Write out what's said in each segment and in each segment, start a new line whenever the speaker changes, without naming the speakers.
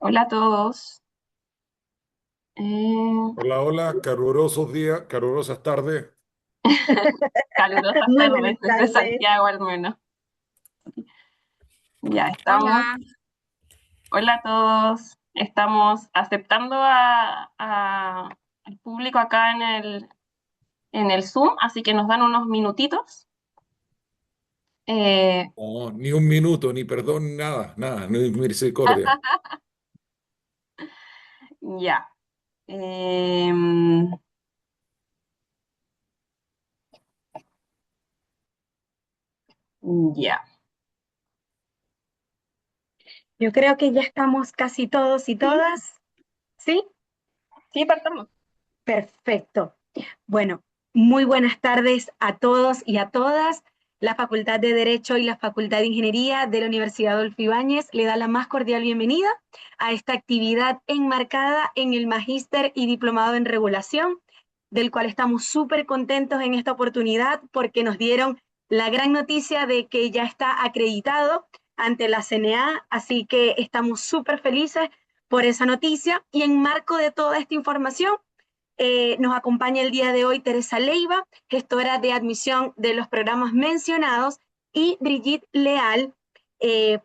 Hola a todos. Eh,
Hola, hola, calurosos días, calurosas tardes.
Calurosas
Muy buenas
tardes desde
tardes.
Santiago al menos. Ya estamos.
Hola.
Hola a todos. Estamos aceptando al público acá en el Zoom, así que nos dan unos minutitos. Eh,
Oh, ni un minuto, ni perdón, nada, nada, ni misericordia.
ya. Em, ya.
Yo creo que ya estamos casi todos y
Sí,
todas, ¿sí?
sí, partamos.
Perfecto. Bueno, muy buenas tardes a todos y a todas. La Facultad de Derecho y la Facultad de Ingeniería de la Universidad Adolfo Ibáñez le da la más cordial bienvenida a esta actividad enmarcada en el Magíster y Diplomado en Regulación, del cual estamos súper contentos en esta oportunidad porque nos dieron la gran noticia de que ya está acreditado ante la CNA, así que estamos súper felices por esa noticia y en marco de toda esta información nos acompaña el día de hoy Teresa Leiva, gestora de admisión de los programas mencionados, y Brigitte Leal, eh,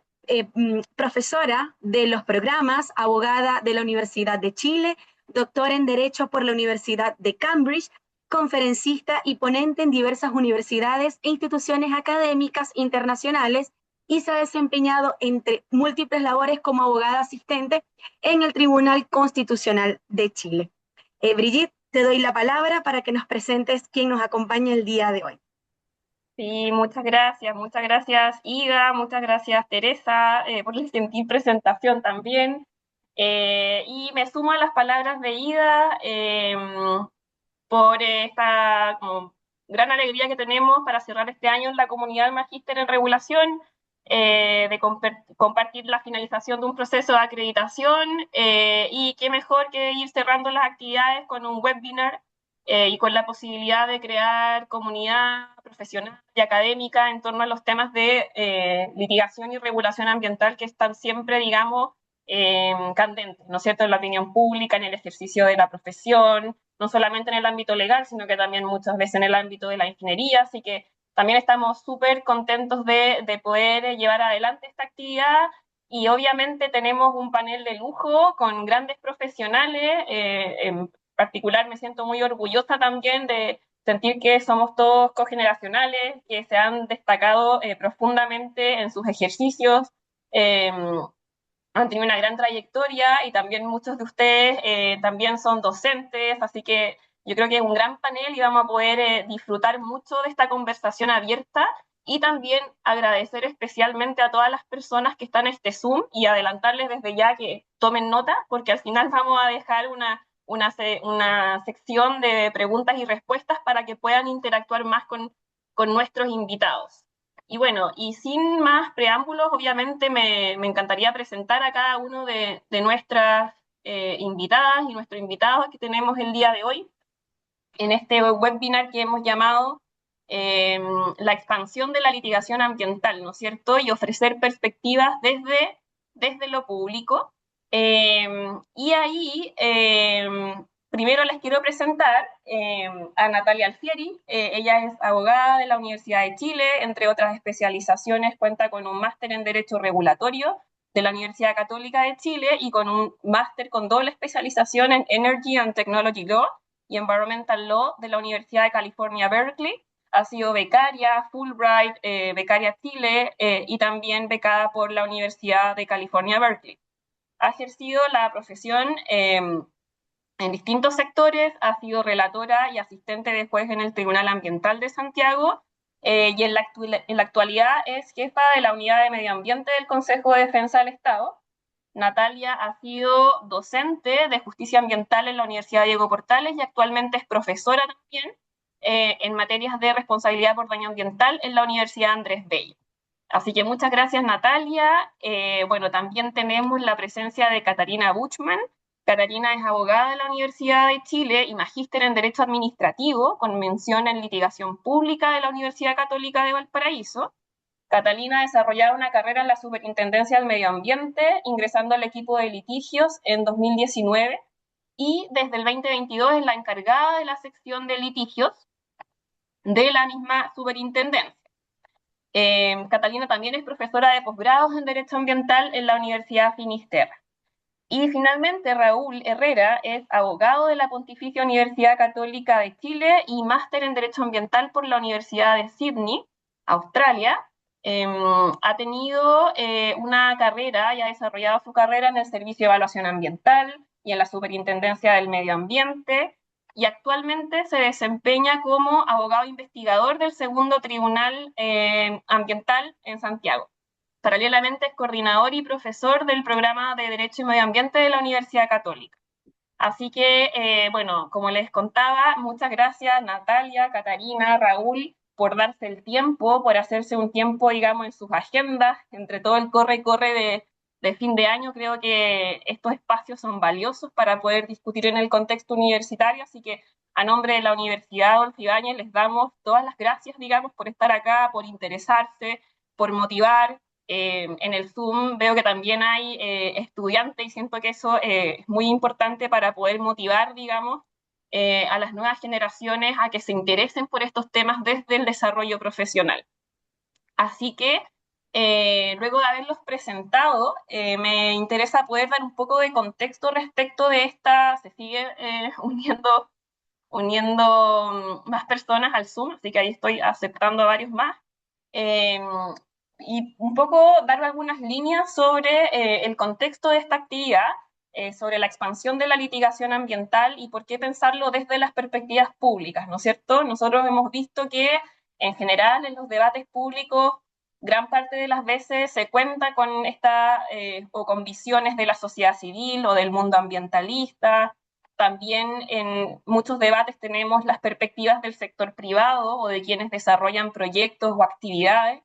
profesora de los programas, abogada de la Universidad de Chile, doctora en Derecho por la Universidad de Cambridge, conferencista y ponente en diversas universidades e instituciones académicas internacionales, y se ha desempeñado entre múltiples labores como abogada asistente en el Tribunal Constitucional de Chile. Brigitte, te doy la palabra para que nos presentes quién nos acompaña el día de hoy.
Sí, muchas gracias Ida, muchas gracias Teresa por la gentil presentación también. Y me sumo a las palabras de Ida por esta como, gran alegría que tenemos para cerrar este año en la comunidad Magíster en Regulación, de compartir la finalización de un proceso de acreditación y qué mejor que ir cerrando las actividades con un webinar y con la posibilidad de crear comunidad profesional y académica en torno a los temas de litigación y regulación ambiental que están siempre, digamos, candentes, ¿no es cierto?, en la opinión pública, en el ejercicio de la profesión, no solamente en el ámbito legal, sino que también muchas veces en el ámbito de la ingeniería, así que también estamos súper contentos de poder llevar adelante esta actividad y obviamente tenemos un panel de lujo con grandes profesionales, en particular me siento muy orgullosa también de sentir que somos todos cogeneracionales, que se han destacado profundamente en sus ejercicios, eh, han tenido una gran trayectoria y también muchos de ustedes también son docentes, así que yo creo que es un gran panel y vamos a poder disfrutar mucho de esta conversación abierta y también agradecer especialmente a todas las personas que están en este Zoom y adelantarles desde ya que tomen nota, porque al final vamos a dejar una sección de preguntas y respuestas para que puedan interactuar más con nuestros invitados. Y bueno, y sin más preámbulos, obviamente me encantaría presentar a cada uno de nuestras invitadas y nuestros invitados que tenemos el día de hoy en este webinar que hemos llamado eh, La expansión de la litigación ambiental, ¿no es cierto? Y ofrecer perspectivas desde lo público. Y ahí, primero les quiero presentar a Natalia Alfieri. Ella es abogada de la Universidad de Chile, entre otras especializaciones, cuenta con un máster en Derecho Regulatorio de la Universidad Católica de Chile y con un máster con doble especialización en Energy and Technology Law y Environmental Law de la Universidad de California, Berkeley. Ha sido becaria Fulbright, becaria Chile y también becada por la Universidad de California, Berkeley. Ha ejercido la profesión en distintos sectores, ha sido relatora y asistente de juez en el Tribunal Ambiental de Santiago y en la actualidad es jefa de la Unidad de Medio Ambiente del Consejo de Defensa del Estado. Natalia ha sido docente de justicia ambiental en la Universidad Diego Portales y actualmente es profesora también en materias de responsabilidad por daño ambiental en la Universidad Andrés Bello. Así que muchas gracias, Natalia. Bueno, también tenemos la presencia de Catarina Buchmann. Catarina es abogada de la Universidad de Chile y magíster en Derecho Administrativo, con mención en litigación pública de la Universidad Católica de Valparaíso. Catalina ha desarrollado una carrera en la Superintendencia del Medio Ambiente, ingresando al equipo de litigios en 2019 y desde el 2022 es la encargada de la sección de litigios de la misma superintendencia. Catalina también es profesora de posgrados en Derecho Ambiental en la Universidad Finisterra. Y finalmente Raúl Herrera es abogado de la Pontificia Universidad Católica de Chile y máster en Derecho Ambiental por la Universidad de Sydney, Australia. Ha tenido una carrera y ha desarrollado su carrera en el Servicio de Evaluación Ambiental y en la Superintendencia del Medio Ambiente, y actualmente se desempeña como abogado investigador del Segundo Tribunal Ambiental en Santiago. Paralelamente es coordinador y profesor del programa de Derecho y Medio Ambiente de la Universidad Católica. Así que, bueno, como les contaba, muchas gracias Natalia, Catarina, Raúl, por darse el tiempo, por hacerse un tiempo, digamos, en sus agendas, entre todo el corre y corre de fin de año. Creo que estos espacios son valiosos para poder discutir en el contexto universitario, así que a nombre de la Universidad Adolfo Ibáñez les damos todas las gracias, digamos, por estar acá, por interesarse, por motivar. En el Zoom veo que también hay estudiantes y siento que eso es muy importante para poder motivar, digamos, a las nuevas generaciones a que se interesen por estos temas desde el desarrollo profesional. Así que, luego de haberlos presentado, me interesa poder dar un poco de contexto respecto de esta, se sigue uniendo más personas al Zoom, así que ahí estoy aceptando a varios más. Eh, y un poco dar algunas líneas sobre el contexto de esta actividad, sobre la expansión de la litigación ambiental y por qué pensarlo desde las perspectivas públicas, ¿no es cierto? Nosotros hemos visto que en general en los debates públicos gran parte de las veces se cuenta con o con visiones de la sociedad civil o del mundo ambientalista. También en muchos debates tenemos las perspectivas del sector privado o de quienes desarrollan proyectos o actividades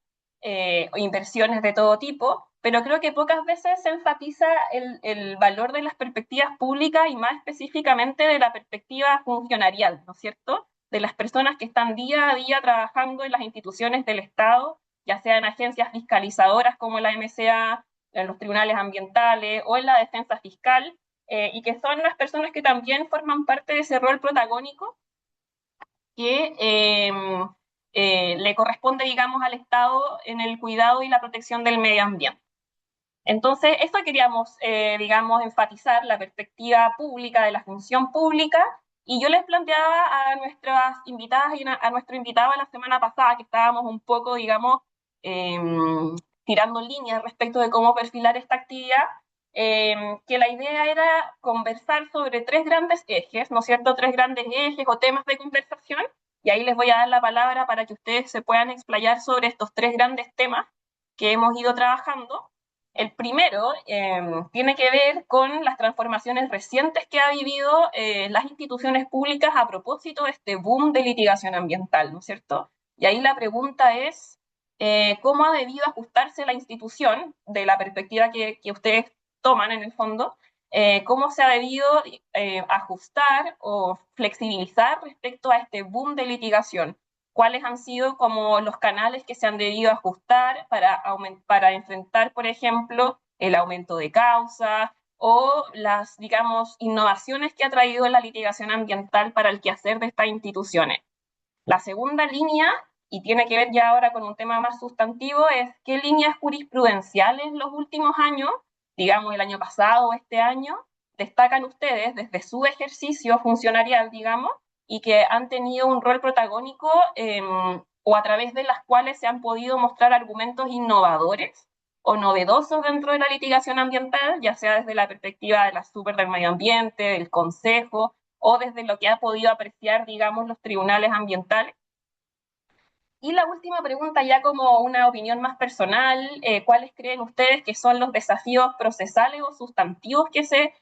o inversiones de todo tipo, pero creo que pocas veces se enfatiza el valor de las perspectivas públicas y más específicamente de la perspectiva funcionarial, ¿no es cierto? De las personas que están día a día trabajando en las instituciones del Estado, ya sean agencias fiscalizadoras como la MCA, en los tribunales ambientales o en la defensa fiscal, y que son las personas que también forman parte de ese rol protagónico que le corresponde, digamos, al Estado en el cuidado y la protección del medio ambiente. Entonces, esto queríamos, digamos, enfatizar, la perspectiva pública de la función pública, y yo les planteaba a nuestras invitadas y a nuestro invitado la semana pasada, que estábamos un poco, digamos, eh, tirando líneas respecto de cómo perfilar esta actividad, que la idea era conversar sobre tres grandes ejes, ¿no es cierto? Tres grandes ejes o temas de conversación, y ahí les voy a dar la palabra para que ustedes se puedan explayar sobre estos tres grandes temas que hemos ido trabajando. El primero tiene que ver con las transformaciones recientes que ha vivido las instituciones públicas a propósito de este boom de litigación ambiental, ¿no es cierto? Y ahí la pregunta es, ¿cómo ha debido ajustarse la institución de la perspectiva que ustedes toman en el fondo? ¿Cómo se ha debido ajustar o flexibilizar respecto a este boom de litigación? ¿Cuáles han sido como los canales que se han debido ajustar para enfrentar, por ejemplo, el aumento de causas o las, digamos, innovaciones que ha traído la litigación ambiental para el quehacer de estas instituciones? La segunda línea, y tiene que ver ya ahora con un tema más sustantivo, es qué líneas jurisprudenciales en los últimos años, digamos el año pasado o este año, destacan ustedes desde su ejercicio funcionarial, digamos, y que han tenido un rol protagónico o a través de las cuales se han podido mostrar argumentos innovadores o novedosos dentro de la litigación ambiental, ya sea desde la perspectiva de la super del medio ambiente, del consejo, o desde lo que ha podido apreciar, digamos, los tribunales ambientales. Y la última pregunta, ya como una opinión más personal, ¿cuáles creen ustedes que son los desafíos procesales o sustantivos que se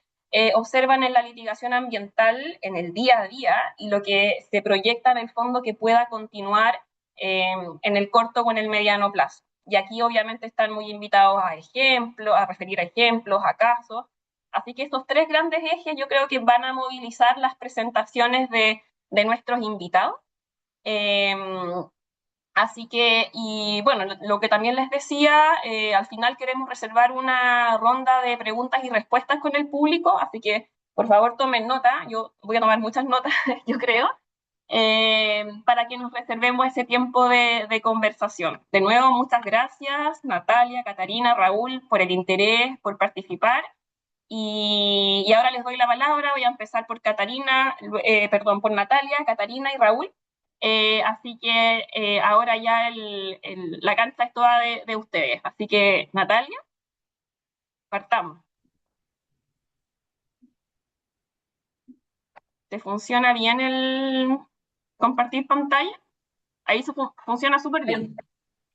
observan en la litigación ambiental en el día a día y lo que se proyecta en el fondo que pueda continuar en el corto o en el mediano plazo? Y aquí obviamente están muy invitados a ejemplos, a referir a ejemplos, a casos. Así que estos tres grandes ejes yo creo que van a movilizar las presentaciones de nuestros invitados. Así que, y bueno, lo que también les decía, al final queremos reservar una ronda de preguntas y respuestas con el público, así que por favor tomen nota, yo voy a tomar muchas notas, yo creo, para que nos reservemos ese tiempo de conversación. De nuevo, muchas gracias, Natalia, Catarina, Raúl, por el interés, por participar. Y ahora les doy la palabra, voy a empezar por Catarina, perdón, por Natalia, Catarina y Raúl. Así que ahora ya la cancha es toda de ustedes. Así que, Natalia, partamos. ¿Te funciona bien el compartir pantalla? Ahí funciona súper bien.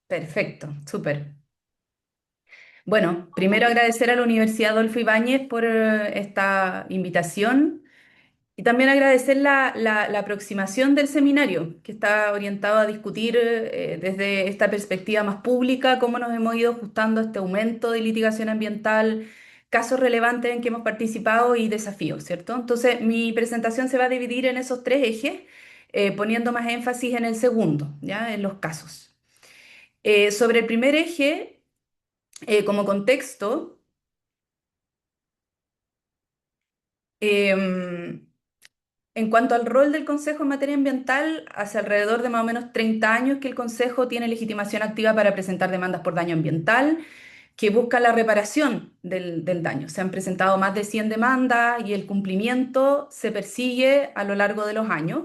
Perfecto, súper. Bueno, primero agradecer a la Universidad Adolfo Ibáñez por esta invitación y también agradecer la aproximación del seminario, que está orientado a discutir desde esta perspectiva más pública cómo nos hemos ido ajustando a este aumento de litigación ambiental, casos relevantes en que hemos participado y desafíos, ¿cierto? Entonces, mi presentación se va a dividir en esos tres ejes, poniendo más énfasis en el segundo, ¿ya? En los casos. Sobre el primer eje, como contexto, em, en cuanto al rol del Consejo en materia ambiental, hace alrededor de más o menos 30 años que el Consejo tiene legitimación activa para presentar demandas por daño ambiental que buscan la reparación del daño. Se han presentado más de 100 demandas y el cumplimiento se persigue a lo largo de los años.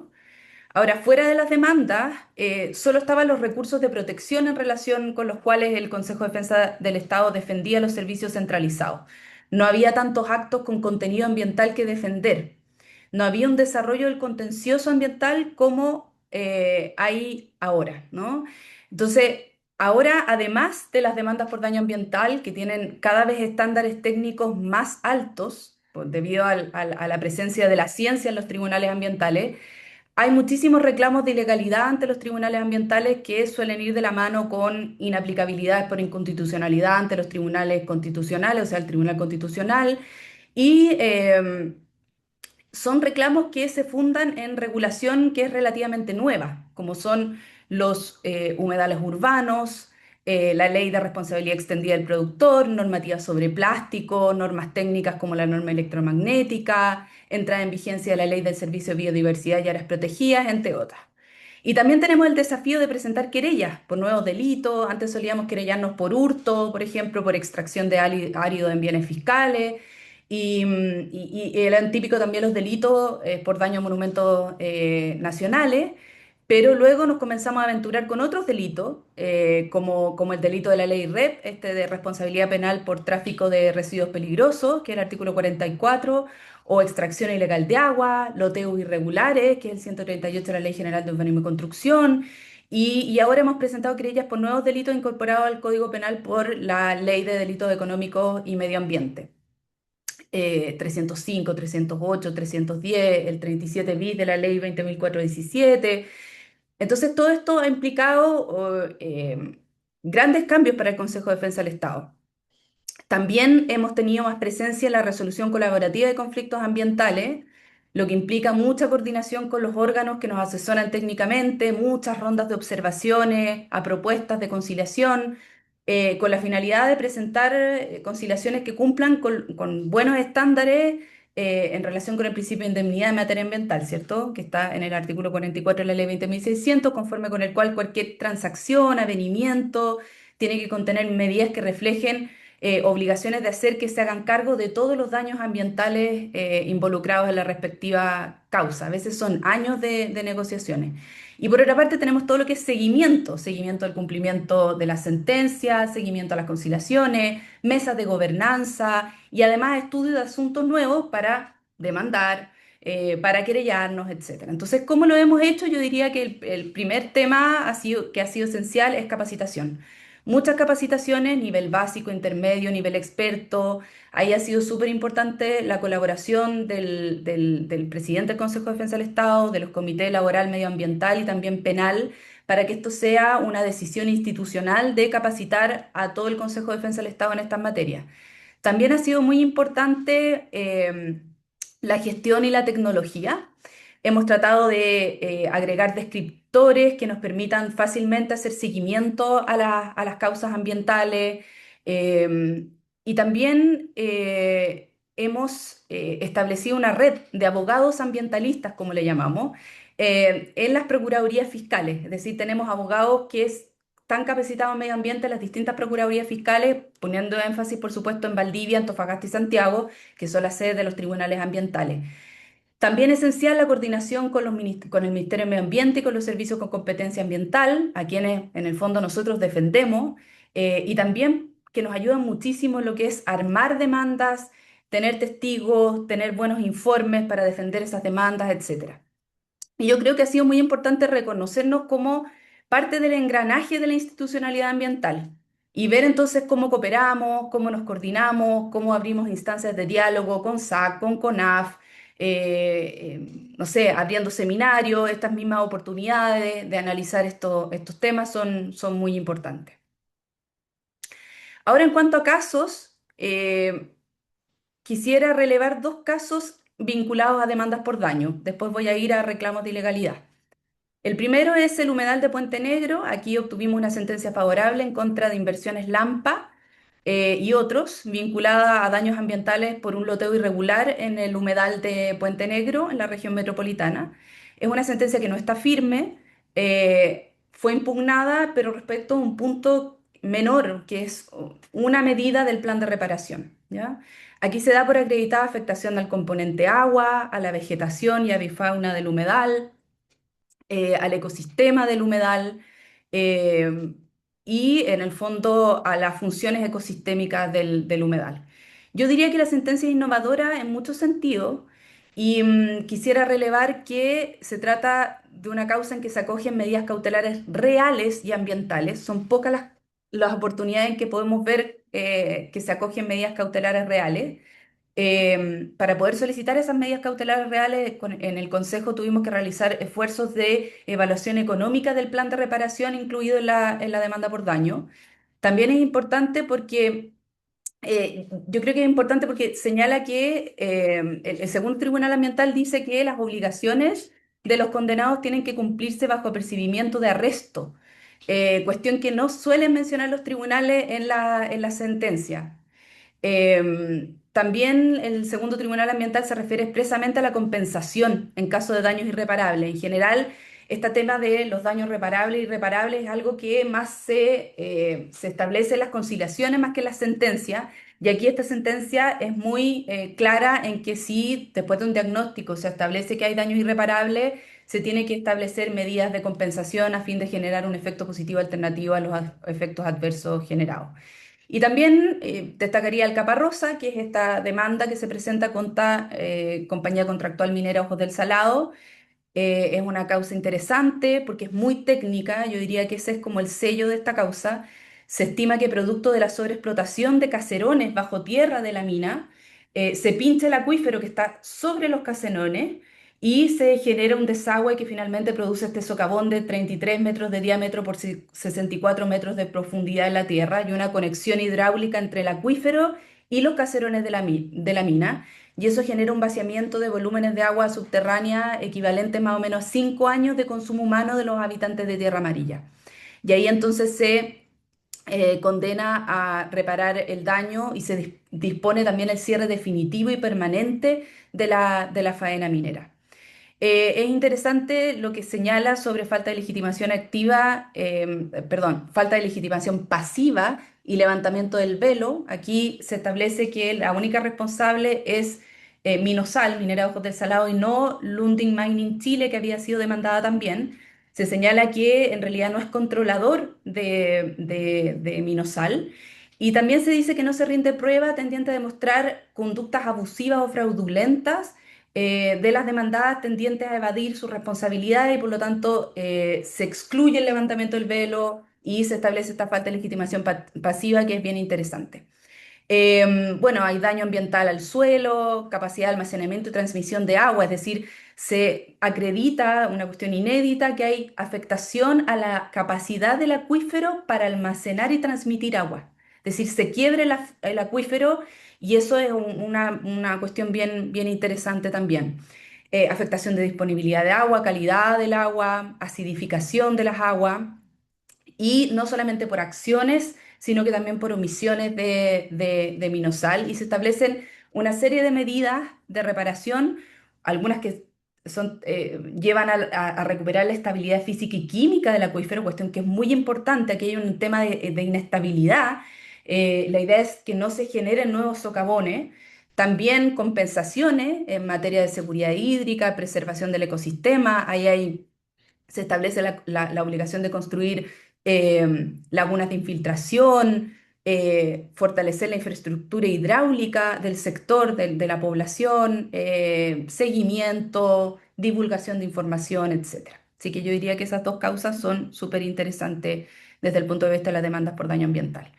Ahora, fuera de las demandas, solo estaban los recursos de protección en relación con los cuales el Consejo de Defensa del Estado defendía los servicios centralizados. No había tantos actos con contenido ambiental que defender. No había un desarrollo del contencioso ambiental como hay ahora, ¿no? Entonces, ahora, además de las demandas por daño ambiental, que tienen cada vez estándares técnicos más altos, debido a la presencia de la ciencia en los tribunales ambientales, hay muchísimos reclamos de ilegalidad ante los tribunales ambientales que suelen ir de la mano con inaplicabilidades por inconstitucionalidad ante los tribunales constitucionales, o sea, el Tribunal Constitucional, y son reclamos que se fundan en regulación que es relativamente nueva, como son los humedales urbanos, la ley de responsabilidad extendida del productor, normativas sobre plástico, normas técnicas como la norma electromagnética, entrada en vigencia de la ley del Servicio de Biodiversidad y Áreas Protegidas, entre otras. Y también tenemos el desafío de presentar querellas por nuevos delitos. Antes solíamos querellarnos por hurto, por ejemplo, por extracción de árido en bienes fiscales. Y eran típicos también los delitos por daño a monumentos nacionales, pero luego nos comenzamos a aventurar con otros delitos, como el delito de la ley REP, este de responsabilidad penal por tráfico de residuos peligrosos, que es el artículo 44, o extracción ilegal de agua, loteos irregulares, que es el 138 de la Ley General de Urbanismo y Construcción, y ahora hemos presentado querellas por nuevos delitos incorporados al Código Penal por la Ley de Delitos Económicos y Medio Ambiente. 305, 308, 310, el 37 bis de la ley 20.417. Entonces, todo esto ha implicado grandes cambios para el Consejo de Defensa del Estado. También hemos tenido más presencia en la resolución colaborativa de conflictos ambientales, lo que implica mucha coordinación con los órganos que nos asesoran técnicamente, muchas rondas de observaciones a propuestas de conciliación, con la finalidad de presentar conciliaciones que cumplan con buenos estándares en relación con el principio de indemnidad en materia ambiental, ¿cierto? Que está en el artículo 44 de la ley 20.600, conforme con el cual cualquier transacción, avenimiento, tiene que contener medidas que reflejen obligaciones de hacer que se hagan cargo de todos los daños ambientales involucrados en la respectiva causa. A veces son años de negociaciones. Y por otra parte tenemos todo lo que es seguimiento, seguimiento al cumplimiento de las sentencias, seguimiento a las conciliaciones, mesas de gobernanza y además estudios de asuntos nuevos para demandar, para querellarnos, etcétera. Entonces, ¿cómo lo hemos hecho? Yo diría que el primer tema que ha sido esencial es capacitación. Muchas capacitaciones, nivel básico, intermedio, nivel experto. Ahí ha sido súper importante la colaboración del presidente del Consejo de Defensa del Estado, de los comités laboral, medioambiental y también penal, para que esto sea una decisión institucional de capacitar a todo el Consejo de Defensa del Estado en estas materias. También ha sido muy importante la gestión y la tecnología. Hemos tratado de agregar predictores que nos permitan fácilmente hacer seguimiento a las causas ambientales. eh, y también hemos establecido una red de abogados ambientalistas, como le llamamos, en las procuradurías fiscales. Es decir, tenemos abogados que están capacitados en medio ambiente en las distintas procuradurías fiscales, poniendo énfasis, por supuesto, en Valdivia, Antofagasta y Santiago, que son las sedes de los tribunales ambientales. También es esencial la coordinación con con el Ministerio de Medio Ambiente y con los servicios con competencia ambiental, a quienes en el fondo nosotros defendemos, y también que nos ayudan muchísimo en lo que es armar demandas, tener testigos, tener buenos informes para defender esas demandas, etcétera. Y yo creo que ha sido muy importante reconocernos como parte del engranaje de la institucionalidad ambiental y ver entonces cómo cooperamos, cómo nos coordinamos, cómo abrimos instancias de diálogo con SAC, con CONAF, no sé, abriendo seminarios, estas mismas oportunidades de analizar estos temas son muy importantes. Ahora, en cuanto a casos, quisiera relevar dos casos vinculados a demandas por daño. Después voy a ir a reclamos de ilegalidad. El primero es el humedal de Puente Negro. Aquí obtuvimos una sentencia favorable en contra de Inversiones Lampa y otros vinculada a daños ambientales por un loteo irregular en el humedal de Puente Negro, en la región metropolitana. Es una sentencia que no está firme, fue impugnada, pero respecto a un punto menor, que es una medida del plan de reparación, ¿ya? Aquí se da por acreditada afectación al componente agua, a la vegetación y avifauna del humedal, al ecosistema del humedal, eh, y en el fondo a las funciones ecosistémicas del humedal. Yo diría que la sentencia es innovadora en muchos sentidos y quisiera relevar que se trata de una causa en que se acogen medidas cautelares reales y ambientales. Son pocas las oportunidades en que podemos ver que se acogen medidas cautelares reales. Para poder solicitar esas medidas cautelares reales, en el Consejo tuvimos que realizar esfuerzos de evaluación económica del plan de reparación incluido en la demanda por daño. También es importante porque, yo creo que es importante porque señala que el segundo Tribunal Ambiental dice que las obligaciones de los condenados tienen que cumplirse bajo apercibimiento de arresto, cuestión que no suelen mencionar los tribunales en la sentencia. También el segundo Tribunal Ambiental se refiere expresamente a la compensación en caso de daños irreparables. En general, este tema de los daños reparables e irreparables es algo que más se establece en las conciliaciones más que en las sentencias. Y aquí esta sentencia es muy clara en que si después de un diagnóstico se establece que hay daños irreparables, se tiene que establecer medidas de compensación a fin de generar un efecto positivo alternativo a los efectos adversos generados. Y también destacaría el Caparrosa, que es esta demanda que se presenta contra Compañía Contractual Minera Ojos del Salado. Es una causa interesante porque es muy técnica, yo diría que ese es como el sello de esta causa. Se estima que producto de la sobreexplotación de caserones bajo tierra de la mina, se pincha el acuífero que está sobre los caserones y se genera un desagüe que finalmente produce este socavón de 33 metros de diámetro por 64 metros de profundidad en la tierra y una conexión hidráulica entre el acuífero y los caserones de la mina. Y eso genera un vaciamiento de volúmenes de agua subterránea equivalente más o menos a 5 años de consumo humano de los habitantes de Tierra Amarilla. Y ahí entonces se condena a reparar el daño y se dispone también el cierre definitivo y permanente de la faena minera. Es interesante lo que señala sobre falta de legitimación activa, perdón, falta de legitimación pasiva y levantamiento del velo. Aquí se establece que la única responsable es Minosal, Minera Ojos del Salado, y no Lundin Mining Chile, que había sido demandada también. Se señala que en realidad no es controlador de Minosal. Y también se dice que no se rinde prueba tendiente a demostrar conductas abusivas o fraudulentas de las demandadas tendientes a evadir sus responsabilidades y por lo tanto se excluye el levantamiento del velo y se establece esta falta de legitimación pasiva que es bien interesante. Bueno, hay daño ambiental al suelo, capacidad de almacenamiento y transmisión de agua, es decir, se acredita una cuestión inédita que hay afectación a la capacidad del acuífero para almacenar y transmitir agua. Es decir, se quiebra el acuífero y eso es una cuestión bien interesante también. afectación de disponibilidad de agua, calidad del agua, acidificación de las aguas, y no solamente por acciones, sino que también por omisiones de MinOsal, y se establecen una serie de medidas de reparación, algunas que llevan a recuperar la estabilidad física y química del acuífero, cuestión que es muy importante. Aquí hay un tema de inestabilidad. La idea es que no se generen nuevos socavones. También compensaciones en materia de seguridad hídrica, preservación del ecosistema. Se establece la obligación de construir lagunas de infiltración, fortalecer la infraestructura hidráulica del sector, de la población, seguimiento, divulgación de información, etcétera. Así que yo diría que esas dos causas son súper interesantes desde el punto de vista de las demandas por daño ambiental.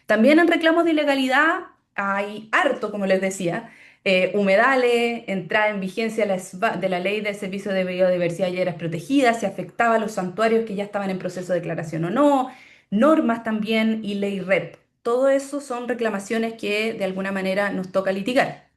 También en reclamos de ilegalidad hay harto, como les decía, humedales, entrada en vigencia de la Ley de Servicio de Biodiversidad y Áreas Protegidas, si afectaba a los santuarios que ya estaban en proceso de declaración o no, normas también y ley REP. Todo eso son reclamaciones que de alguna manera nos toca litigar.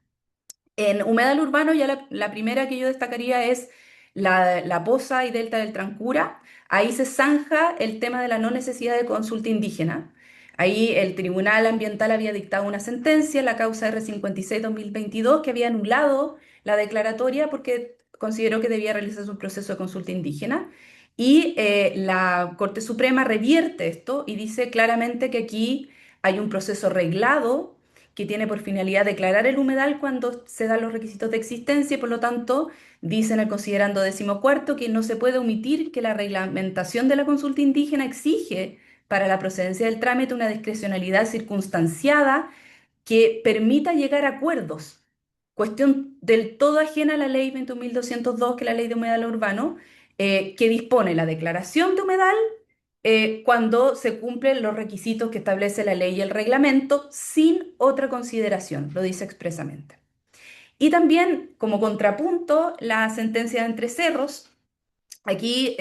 En humedal urbano ya la primera que yo destacaría es la Poza y Delta del Trancura. Ahí se zanja el tema de la no necesidad de consulta indígena. Ahí el Tribunal Ambiental había dictado una sentencia, la causa R56-2022, que había anulado la declaratoria porque consideró que debía realizarse un proceso de consulta indígena. Y la Corte Suprema revierte esto y dice claramente que aquí hay un proceso reglado que tiene por finalidad declarar el humedal cuando se dan los requisitos de existencia, y por lo tanto dice en el considerando 14º que no se puede omitir que la reglamentación de la consulta indígena exige para la procedencia del trámite una discrecionalidad circunstanciada que permita llegar a acuerdos, cuestión del todo ajena a la ley 21.202, que es la ley de humedal urbano, que dispone la declaración de humedal cuando se cumplen los requisitos que establece la ley y el reglamento, sin otra consideración, lo dice expresamente. Y también, como contrapunto, la sentencia de Entre Cerros. Aquí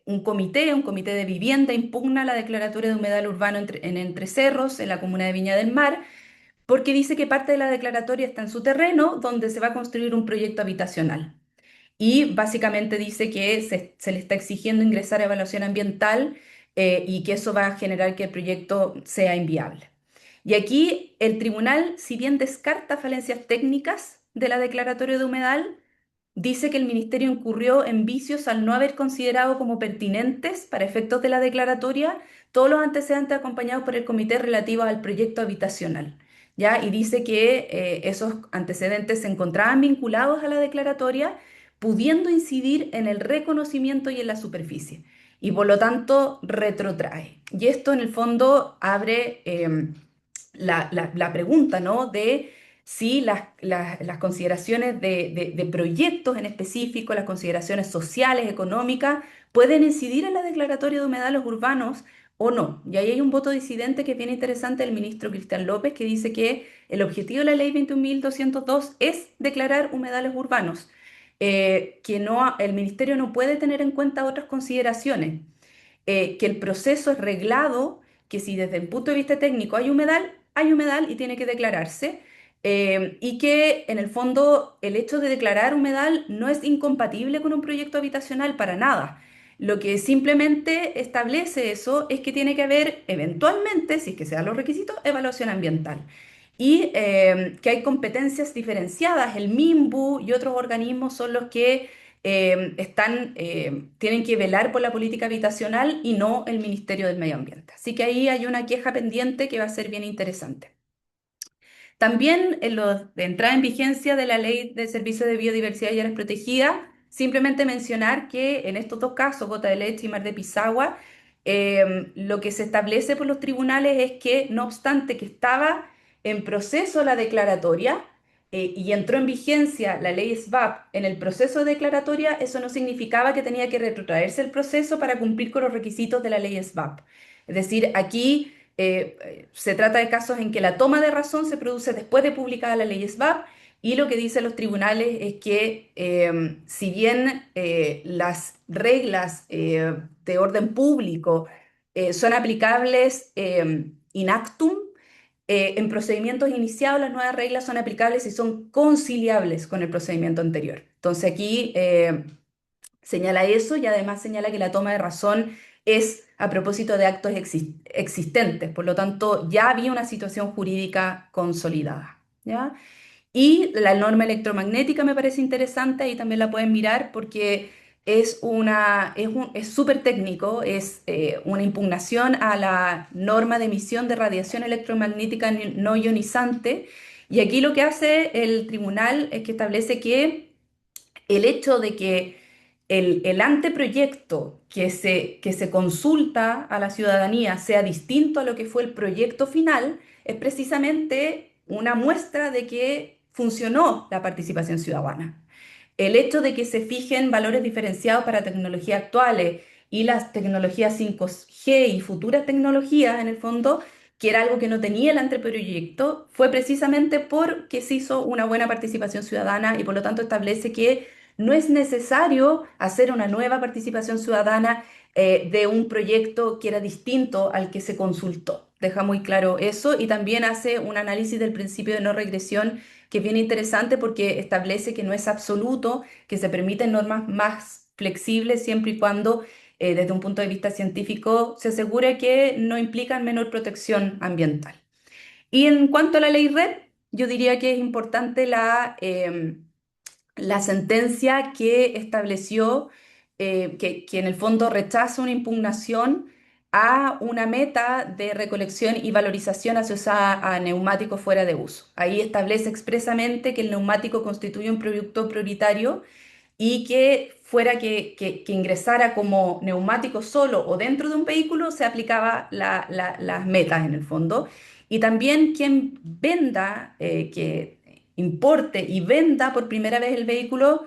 un comité de vivienda, impugna la declaratoria de humedal urbano en Entre Cerros, en la comuna de Viña del Mar, porque dice que parte de la declaratoria está en su terreno, donde se va a construir un proyecto habitacional. Y básicamente dice que se le está exigiendo ingresar a evaluación ambiental, y que eso va a generar que el proyecto sea inviable. Y aquí el tribunal, si bien descarta falencias técnicas de la declaratoria de humedal, dice que el ministerio incurrió en vicios al no haber considerado como pertinentes para efectos de la declaratoria todos los antecedentes acompañados por el comité relativos al proyecto habitacional. ¿Ya? Y dice que esos antecedentes se encontraban vinculados a la declaratoria, pudiendo incidir en el reconocimiento y en la superficie, y por lo tanto retrotrae. Y esto en el fondo abre la pregunta, ¿no? De si las consideraciones de proyectos en específico, las consideraciones sociales, económicas, pueden incidir en la declaratoria de humedales urbanos o no. Y ahí hay un voto disidente que es bien interesante del ministro Cristian López, que dice que el objetivo de la ley 21.202 es declarar humedales urbanos, que no, el ministerio no puede tener en cuenta otras consideraciones, que el proceso es reglado, que si desde el punto de vista técnico hay humedal y tiene que declararse, y que en el fondo el hecho de declarar humedal no es incompatible con un proyecto habitacional para nada. Lo que simplemente establece eso es que tiene que haber eventualmente, si es que se dan los requisitos, evaluación ambiental. Y que hay competencias diferenciadas. El MIMBU y otros organismos son los que tienen que velar por la política habitacional y no el Ministerio del Medio Ambiente. Así que ahí hay una queja pendiente que va a ser bien interesante. También en lo de entrada en vigencia de la Ley de Servicio de Biodiversidad y Áreas Protegidas, simplemente mencionar que en estos dos casos, Gota de Leche y Mar de Pisagua, lo que se establece por los tribunales es que, no obstante que estaba en proceso la declaratoria, y entró en vigencia la ley SVAP en el proceso de declaratoria, eso no significaba que tenía que retrotraerse el proceso para cumplir con los requisitos de la ley SVAP. Es decir, aquí se trata de casos en que la toma de razón se produce después de publicada la ley SVAP, y lo que dicen los tribunales es que si bien las reglas de orden público son aplicables in actum, En procedimientos iniciados, las nuevas reglas son aplicables y son conciliables con el procedimiento anterior. Entonces aquí señala eso y además señala que la toma de razón es a propósito de actos existentes, por lo tanto ya había una situación jurídica consolidada, ¿ya? Y la norma electromagnética me parece interesante y también la pueden mirar porque es súper técnico, es una impugnación a la norma de emisión de radiación electromagnética no ionizante. Y aquí lo que hace el tribunal es que establece que el hecho de que el anteproyecto que se consulta a la ciudadanía sea distinto a lo que fue el proyecto final es precisamente una muestra de que funcionó la participación ciudadana. El hecho de que se fijen valores diferenciados para tecnologías actuales y las tecnologías 5G y futuras tecnologías, en el fondo, que era algo que no tenía el anteproyecto, fue precisamente porque se hizo una buena participación ciudadana y por lo tanto establece que no es necesario hacer una nueva participación ciudadana de un proyecto que era distinto al que se consultó. Deja muy claro eso y también hace un análisis del principio de no regresión que es bien interesante porque establece que no es absoluto, que se permiten normas más flexibles siempre y cuando desde un punto de vista científico se asegure que no implican menor protección ambiental. Y en cuanto a la ley REP, yo diría que es importante la sentencia que estableció que en el fondo rechaza una impugnación a una meta de recolección y valorización asociada a neumáticos fuera de uso. Ahí establece expresamente que el neumático constituye un producto prioritario y que fuera que ingresara como neumático solo o dentro de un vehículo, se aplicaba las metas en el fondo. Y también quien venda, que importe y venda por primera vez el vehículo,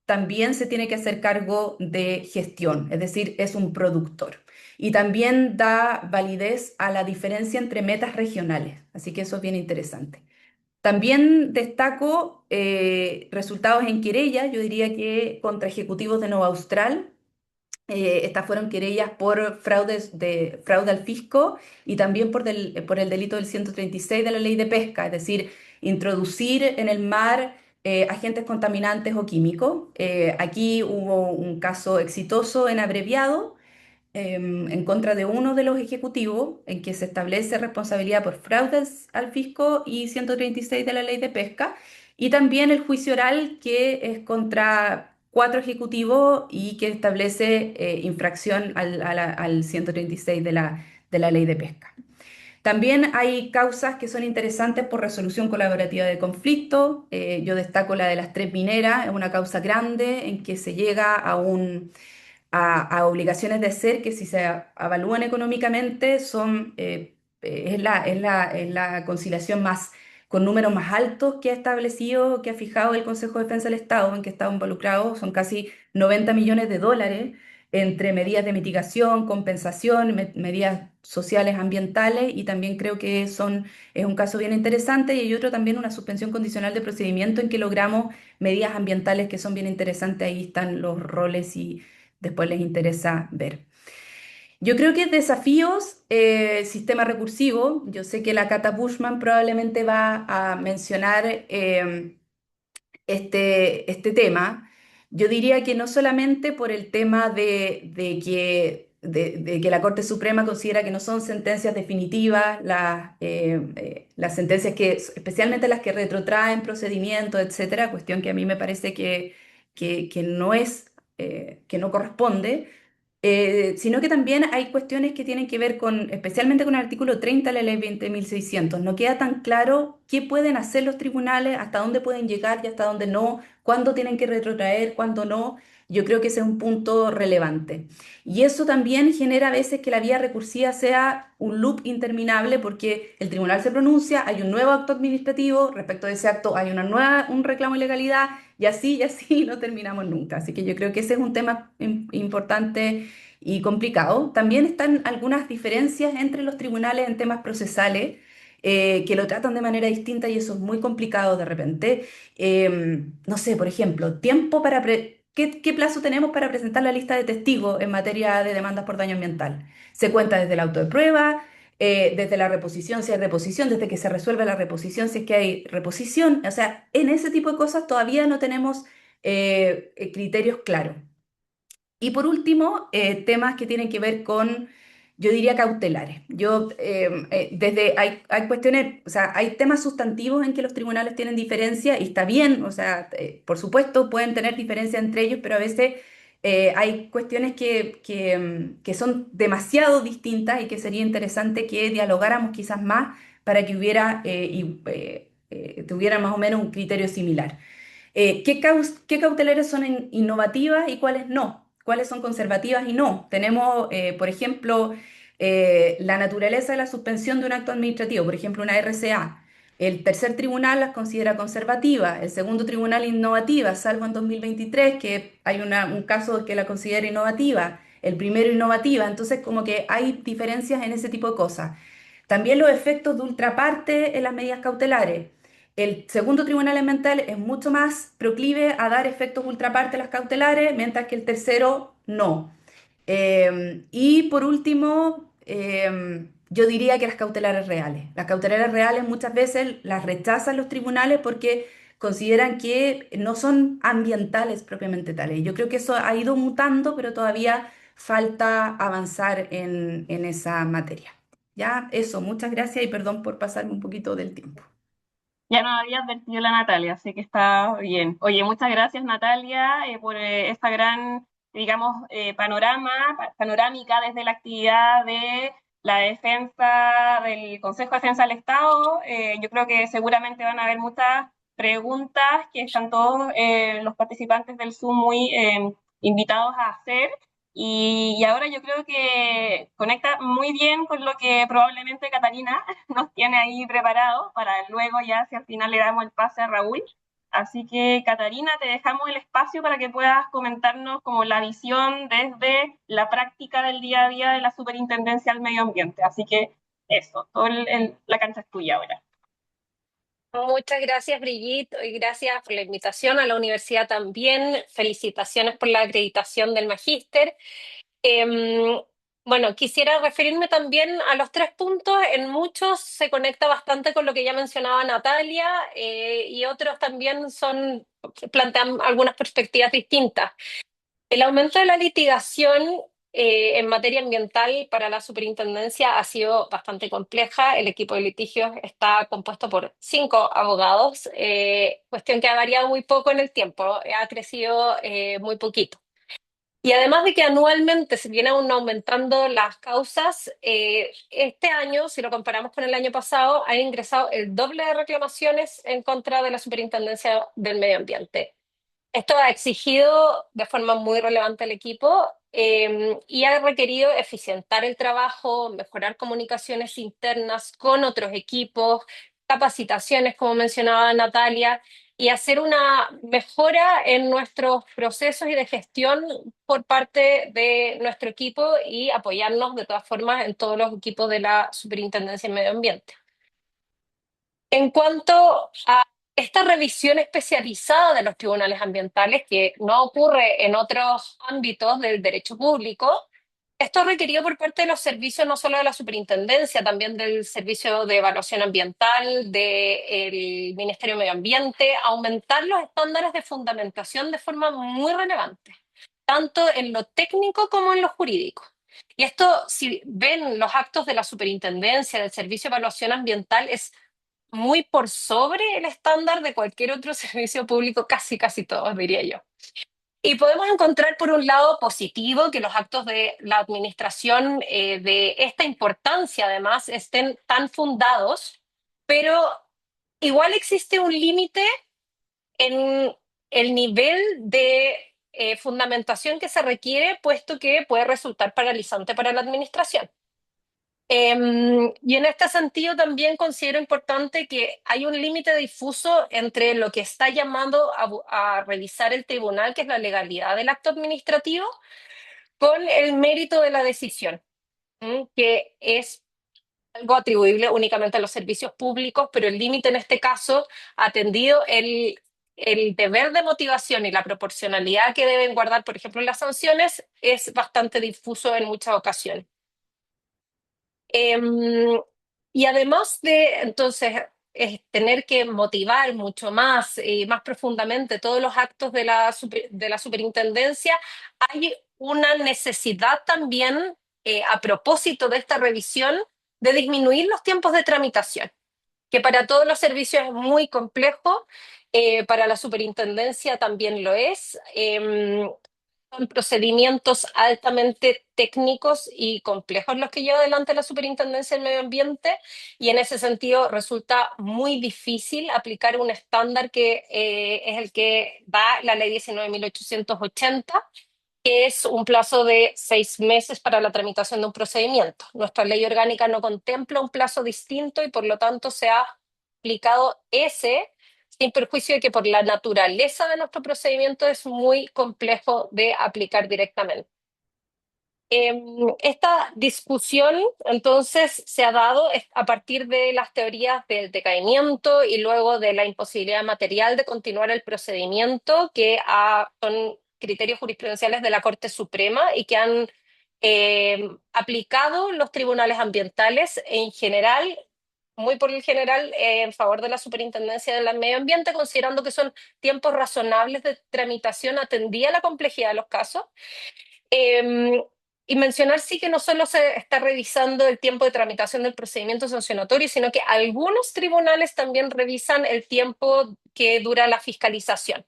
también se tiene que hacer cargo de gestión, es decir, es un productor. Y también da validez a la diferencia entre metas regionales, así que eso es bien interesante. También destaco resultados en querella, yo diría que contra ejecutivos de Nova Austral. Estas fueron querellas por fraude al fisco y también por el delito del 136 de la ley de pesca, es decir, introducir en el mar agentes contaminantes o químicos. Aquí hubo un caso exitoso en abreviado en contra de uno de los ejecutivos en que se establece responsabilidad por fraudes al fisco y 136 de la ley de pesca, y también el juicio oral que es contra cuatro ejecutivos y que establece infracción al 136 de la ley de pesca. También hay causas que son interesantes por resolución colaborativa de conflicto. Yo destaco la de las tres mineras, es una causa grande en que se llega a obligaciones de hacer que si se evalúan económicamente es la conciliación más con números más altos que ha establecido, que ha fijado el Consejo de Defensa del Estado, en que está involucrado, son casi 90 millones de dólares entre medidas de mitigación, compensación, medidas sociales, ambientales, y también creo que es un caso bien interesante, y hay otro también, una suspensión condicional de procedimiento en que logramos medidas ambientales que son bien interesantes, ahí están los roles y después les interesa ver. Yo creo que desafíos, sistema recursivo. Yo sé que la Cata Bushman probablemente va a mencionar este tema. Yo diría que no solamente por el tema de que la Corte Suprema considera que no son sentencias definitivas, las sentencias especialmente las que retrotraen procedimientos, etcétera, cuestión que a mí me parece que no que no corresponde, sino que también hay cuestiones que tienen que ver especialmente con el artículo 30 de la ley 20.600. No queda tan claro qué pueden hacer los tribunales, hasta dónde pueden llegar y hasta dónde no, cuándo tienen que retrotraer, cuándo no. Yo creo que ese es un punto relevante. Y eso también genera a veces que la vía recursiva sea un loop interminable porque el tribunal se pronuncia, hay un nuevo acto administrativo, respecto de ese acto hay un reclamo de ilegalidad y así no terminamos nunca. Así que yo creo que ese es un tema importante y complicado. También están algunas diferencias entre los tribunales en temas procesales que lo tratan de manera distinta y eso es muy complicado de repente. No sé, por ejemplo, ¿qué plazo tenemos para presentar la lista de testigos en materia de demandas por daño ambiental? ¿Se cuenta desde el auto de prueba? desde la reposición, si hay reposición, desde que se resuelve la reposición, si es que hay reposición. O sea, en ese tipo de cosas todavía no tenemos criterios claros. Y por último, temas que tienen que ver con, yo diría, cautelares. Hay cuestiones, o sea, hay temas sustantivos en que los tribunales tienen diferencia y está bien, o sea, por supuesto pueden tener diferencia entre ellos, pero a veces hay cuestiones que son demasiado distintas y que sería interesante que dialogáramos quizás más para que tuviera más o menos un criterio similar. ¿Qué cautelares son innovativas y cuáles no? ¿Cuáles son conservativas y no? Tenemos, por ejemplo, la naturaleza de la suspensión de un acto administrativo, por ejemplo, una RCA. El tercer tribunal las considera conservativas, el segundo tribunal innovativas, salvo en 2023 que hay un caso que la considera innovativa, el primero innovativa, entonces como que hay diferencias en ese tipo de cosas. También los efectos de ultraparte en las medidas cautelares. El segundo tribunal elemental es mucho más proclive a dar efectos ultraparte a las cautelares, mientras que el tercero no. Y por último, yo diría que las cautelares reales. Las cautelares reales muchas veces las rechazan los tribunales porque consideran que no son ambientales propiamente tales. Yo creo que eso ha ido mutando, pero todavía falta avanzar en esa materia. Ya, eso, muchas gracias y perdón por pasarme un poquito del tiempo.
Ya nos había advertido la Natalia, así que está bien. Oye, muchas gracias Natalia por esta gran, digamos, panorámica desde la actividad de la defensa del Consejo de Defensa del Estado. Yo creo que seguramente van a haber muchas preguntas que están todos los participantes del Zoom muy invitados a hacer. Y ahora yo creo que conecta muy bien con lo que probablemente Catarina nos tiene ahí preparado para luego ya si al final le damos el pase a Raúl. Así que Catarina, te dejamos el espacio para que puedas comentarnos como la visión desde la práctica del día a día de la Superintendencia al Medio Ambiente. Así que eso, la cancha es tuya ahora.
Muchas gracias, Brigitte, y gracias por la invitación a la universidad también. Felicitaciones por la acreditación del magíster. Em, bueno, quisiera referirme también a los tres puntos. En muchos se conecta bastante con lo que ya mencionaba Natalia, y otros también plantean algunas perspectivas distintas. El aumento de la litigación en materia ambiental para la superintendencia ha sido bastante compleja. El equipo de litigios está compuesto por 5 abogados, cuestión que ha variado muy poco en el tiempo, ha crecido muy poquito. Y además de que anualmente se vienen aún aumentando las causas, este año, si lo comparamos con el año pasado, han ingresado el doble de reclamaciones en contra de la Superintendencia del Medio Ambiente. Esto ha exigido de forma muy relevante al equipo y ha requerido eficientar el trabajo, mejorar comunicaciones internas con otros equipos, capacitaciones, como mencionaba Natalia, y hacer una mejora en nuestros procesos y de gestión por parte de nuestro equipo y apoyarnos de todas formas en todos los equipos de la Superintendencia de Medio Ambiente. En cuanto a esta revisión especializada de los tribunales ambientales, que no ocurre en otros ámbitos del derecho público, esto es requerido por parte de los servicios no solo de la superintendencia, también del Servicio de Evaluación Ambiental, del Ministerio de Medio Ambiente, aumentar los estándares de fundamentación de forma muy relevante, tanto en lo técnico como en lo jurídico. Y esto, si ven los actos de la superintendencia, del Servicio de Evaluación Ambiental, es muy por sobre el estándar de cualquier otro servicio público, casi todos, diría yo. Y podemos encontrar, por un lado, positivo que los actos de la administración de esta importancia, además, estén tan fundados, pero igual existe un límite en el nivel de fundamentación que se requiere, puesto que puede resultar paralizante para la administración. Y en este sentido también considero importante que hay un límite difuso entre lo que está llamando a revisar el tribunal, que es la legalidad del acto administrativo, con el mérito de la decisión, que es algo atribuible únicamente a los servicios públicos, pero el límite en este caso, atendido el deber de motivación y la proporcionalidad que deben guardar, por ejemplo, las sanciones, es bastante difuso en muchas ocasiones. Em, y además de, entonces, tener que motivar mucho más y más profundamente todos los actos de de la superintendencia, hay una necesidad también, a propósito de esta revisión, de disminuir los tiempos de tramitación, que para todos los servicios es muy complejo, para la superintendencia también lo es. Son procedimientos altamente técnicos y complejos los que lleva adelante la Superintendencia del Medio Ambiente, y en ese sentido resulta muy difícil aplicar un estándar que es el que da la Ley 19.880, que es un plazo de 6 meses para la tramitación de un procedimiento. Nuestra ley orgánica no contempla un plazo distinto y por lo tanto se ha aplicado ese, sin perjuicio de que por la naturaleza de nuestro procedimiento es muy complejo de aplicar directamente. Esta discusión entonces se ha dado a partir de las teorías del decaimiento y luego de la imposibilidad material de continuar el procedimiento, que son criterios jurisprudenciales de la Corte Suprema y que han aplicado los tribunales ambientales en general, muy por el general, en favor de la Superintendencia del Medio Ambiente, considerando que son tiempos razonables de tramitación atendida la complejidad de los casos. Eh, y mencionar sí que no solo se está revisando el tiempo de tramitación del procedimiento sancionatorio, sino que algunos tribunales también revisan el tiempo que dura la fiscalización,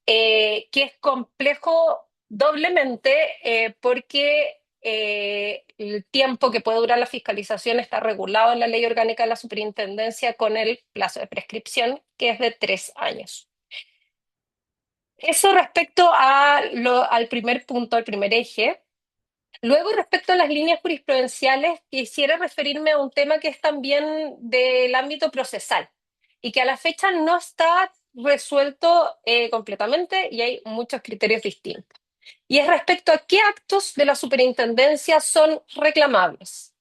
que es complejo doblemente, porque el tiempo que puede durar la fiscalización está regulado en la Ley Orgánica de la Superintendencia con el plazo de prescripción, que es de 3 años. Eso respecto al primer punto, al primer eje. Luego, respecto a las líneas jurisprudenciales, quisiera referirme a un tema que es también del ámbito procesal y que a la fecha no está resuelto completamente, y hay muchos criterios distintos. Y es respecto a qué actos de la superintendencia son reclamables.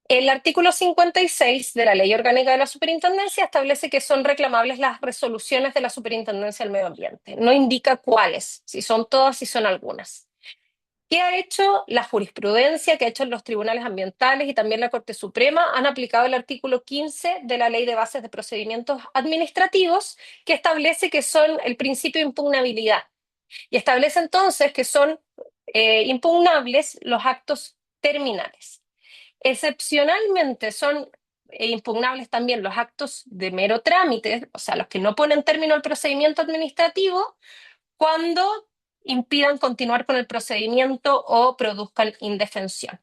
El artículo 56 de la Ley Orgánica de la Superintendencia establece que son reclamables las resoluciones de la Superintendencia del Medio Ambiente. No indica cuáles, si son todas, si son algunas. ¿Qué ha hecho la jurisprudencia, que ha hecho los tribunales ambientales y también la Corte Suprema? Han aplicado el artículo 15 de la Ley de Bases de Procedimientos Administrativos, que establece que son el principio de impugnabilidad. Y establece entonces que son impugnables los actos terminales. Excepcionalmente son impugnables también los actos de mero trámite, o sea, los que no ponen término al procedimiento administrativo, cuando impidan continuar con el procedimiento o produzcan indefensión.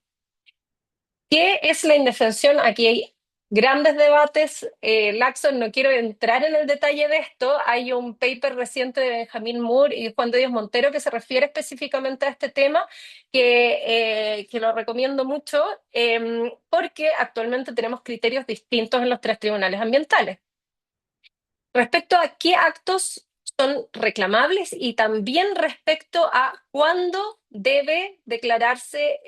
¿Qué es la indefensión? Aquí hay grandes debates laxos, no quiero entrar en el detalle de esto. Hay un paper reciente de Benjamín Moore y Juan de Dios Montero que se refiere específicamente a este tema, que lo recomiendo mucho, porque actualmente tenemos criterios distintos en los 3 tribunales ambientales. Respecto a qué actos son reclamables y también respecto a cuándo debe declararse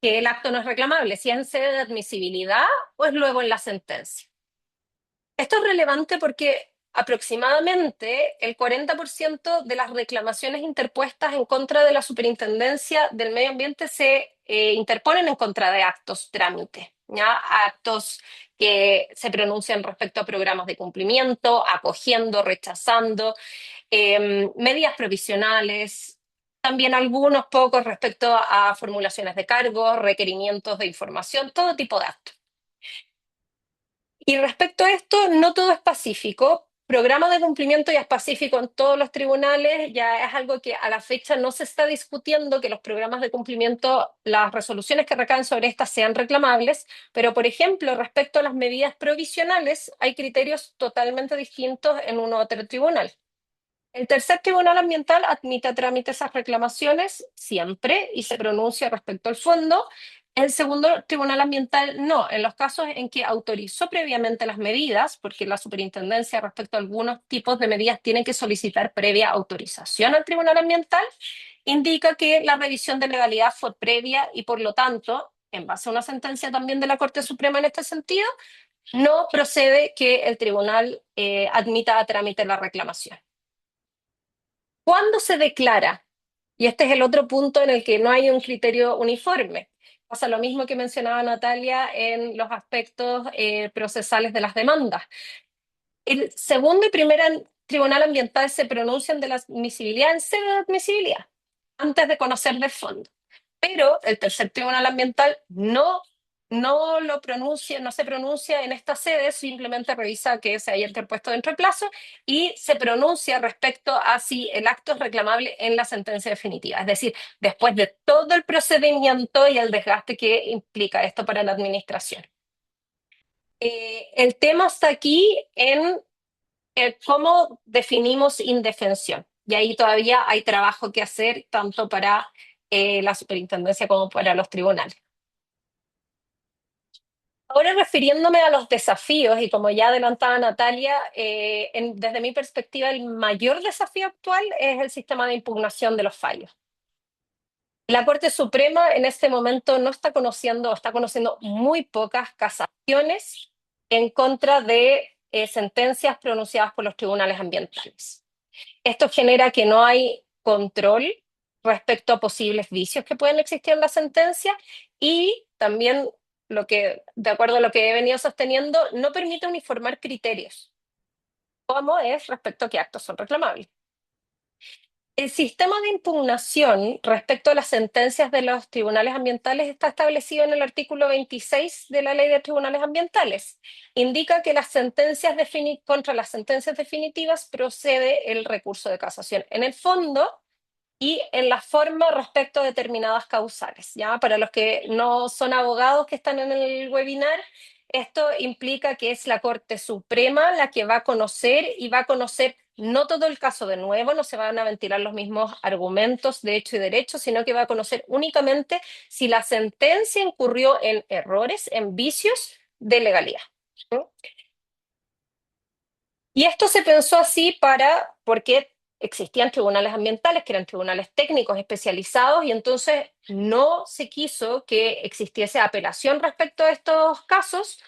que el acto no es reclamable, si es en sede de admisibilidad o es luego en la sentencia. Esto es relevante porque aproximadamente el 40% de las reclamaciones interpuestas en contra de la Superintendencia del Medio Ambiente se interponen en contra de actos trámite, ¿ya? Actos que se pronuncian respecto a programas de cumplimiento, acogiendo, rechazando, medidas provisionales, también algunos pocos respecto a formulaciones de cargos, requerimientos de información, todo tipo de actos. Y respecto a esto, no todo es pacífico. Programa de cumplimiento ya es pacífico en todos los tribunales, ya es algo que a la fecha no se está discutiendo, que los programas de cumplimiento, las resoluciones que recaen sobre estas sean reclamables, pero por ejemplo, respecto a las medidas provisionales, hay criterios totalmente distintos en uno u otro tribunal. El tercer tribunal ambiental admite a trámite esas reclamaciones siempre y se pronuncia respecto al fondo. El segundo tribunal ambiental no, en los casos en que autorizó previamente las medidas, porque la superintendencia respecto a algunos tipos de medidas tiene que solicitar previa autorización al tribunal ambiental, indica que la revisión de legalidad fue previa y por lo tanto, en base a una sentencia también de la Corte Suprema en este sentido, no procede que el tribunal admita a trámite la reclamación. ¿Cuándo se declara Y este es el otro punto en el que no hay un criterio uniforme. Pasa lo mismo que mencionaba Natalia en los aspectos procesales de las demandas. El segundo y primer tribunal ambiental se pronuncian de la admisibilidad en sede de admisibilidad, antes de conocer del fondo. Pero el tercer tribunal ambiental no lo pronuncia, no se pronuncia en esta sede, simplemente revisa que se haya interpuesto dentro del plazo y se pronuncia respecto a si el acto es reclamable en la sentencia definitiva. Es decir, después de todo el procedimiento y el desgaste que implica esto para la administración. El tema está aquí en cómo definimos indefensión. Y ahí todavía hay trabajo que hacer, tanto para la superintendencia como para los tribunales. Ahora, refiriéndome a los desafíos, y como ya adelantaba Natalia, desde mi perspectiva, el mayor desafío actual es el sistema de impugnación de los fallos. La Corte Suprema en este momento no está conociendo, está conociendo muy pocas casaciones en contra de sentencias pronunciadas por los tribunales ambientales. Esto genera que no hay control respecto a posibles vicios que pueden existir en la sentencia y también, de acuerdo a lo que he venido sosteniendo, no permite uniformar criterios, como es respecto a qué actos son reclamables. El sistema de impugnación respecto a las sentencias de los tribunales ambientales está establecido en el artículo 26 de la Ley de Tribunales Ambientales. Indica que contra las sentencias definitivas procede el recurso de casación en el fondo y en la forma respecto a determinadas causales. ¿Ya? Para los que no son abogados que están en el webinar, esto implica que es la Corte Suprema la que va a conocer y va a conocer no todo el caso de nuevo, no se van a ventilar los mismos argumentos de hecho y derecho, sino que va a conocer únicamente si la sentencia incurrió en errores, en vicios de legalidad. ¿Sí? Y esto se pensó así porque existían tribunales ambientales, que eran tribunales técnicos especializados, y entonces no se quiso que existiese apelación respecto a estos casos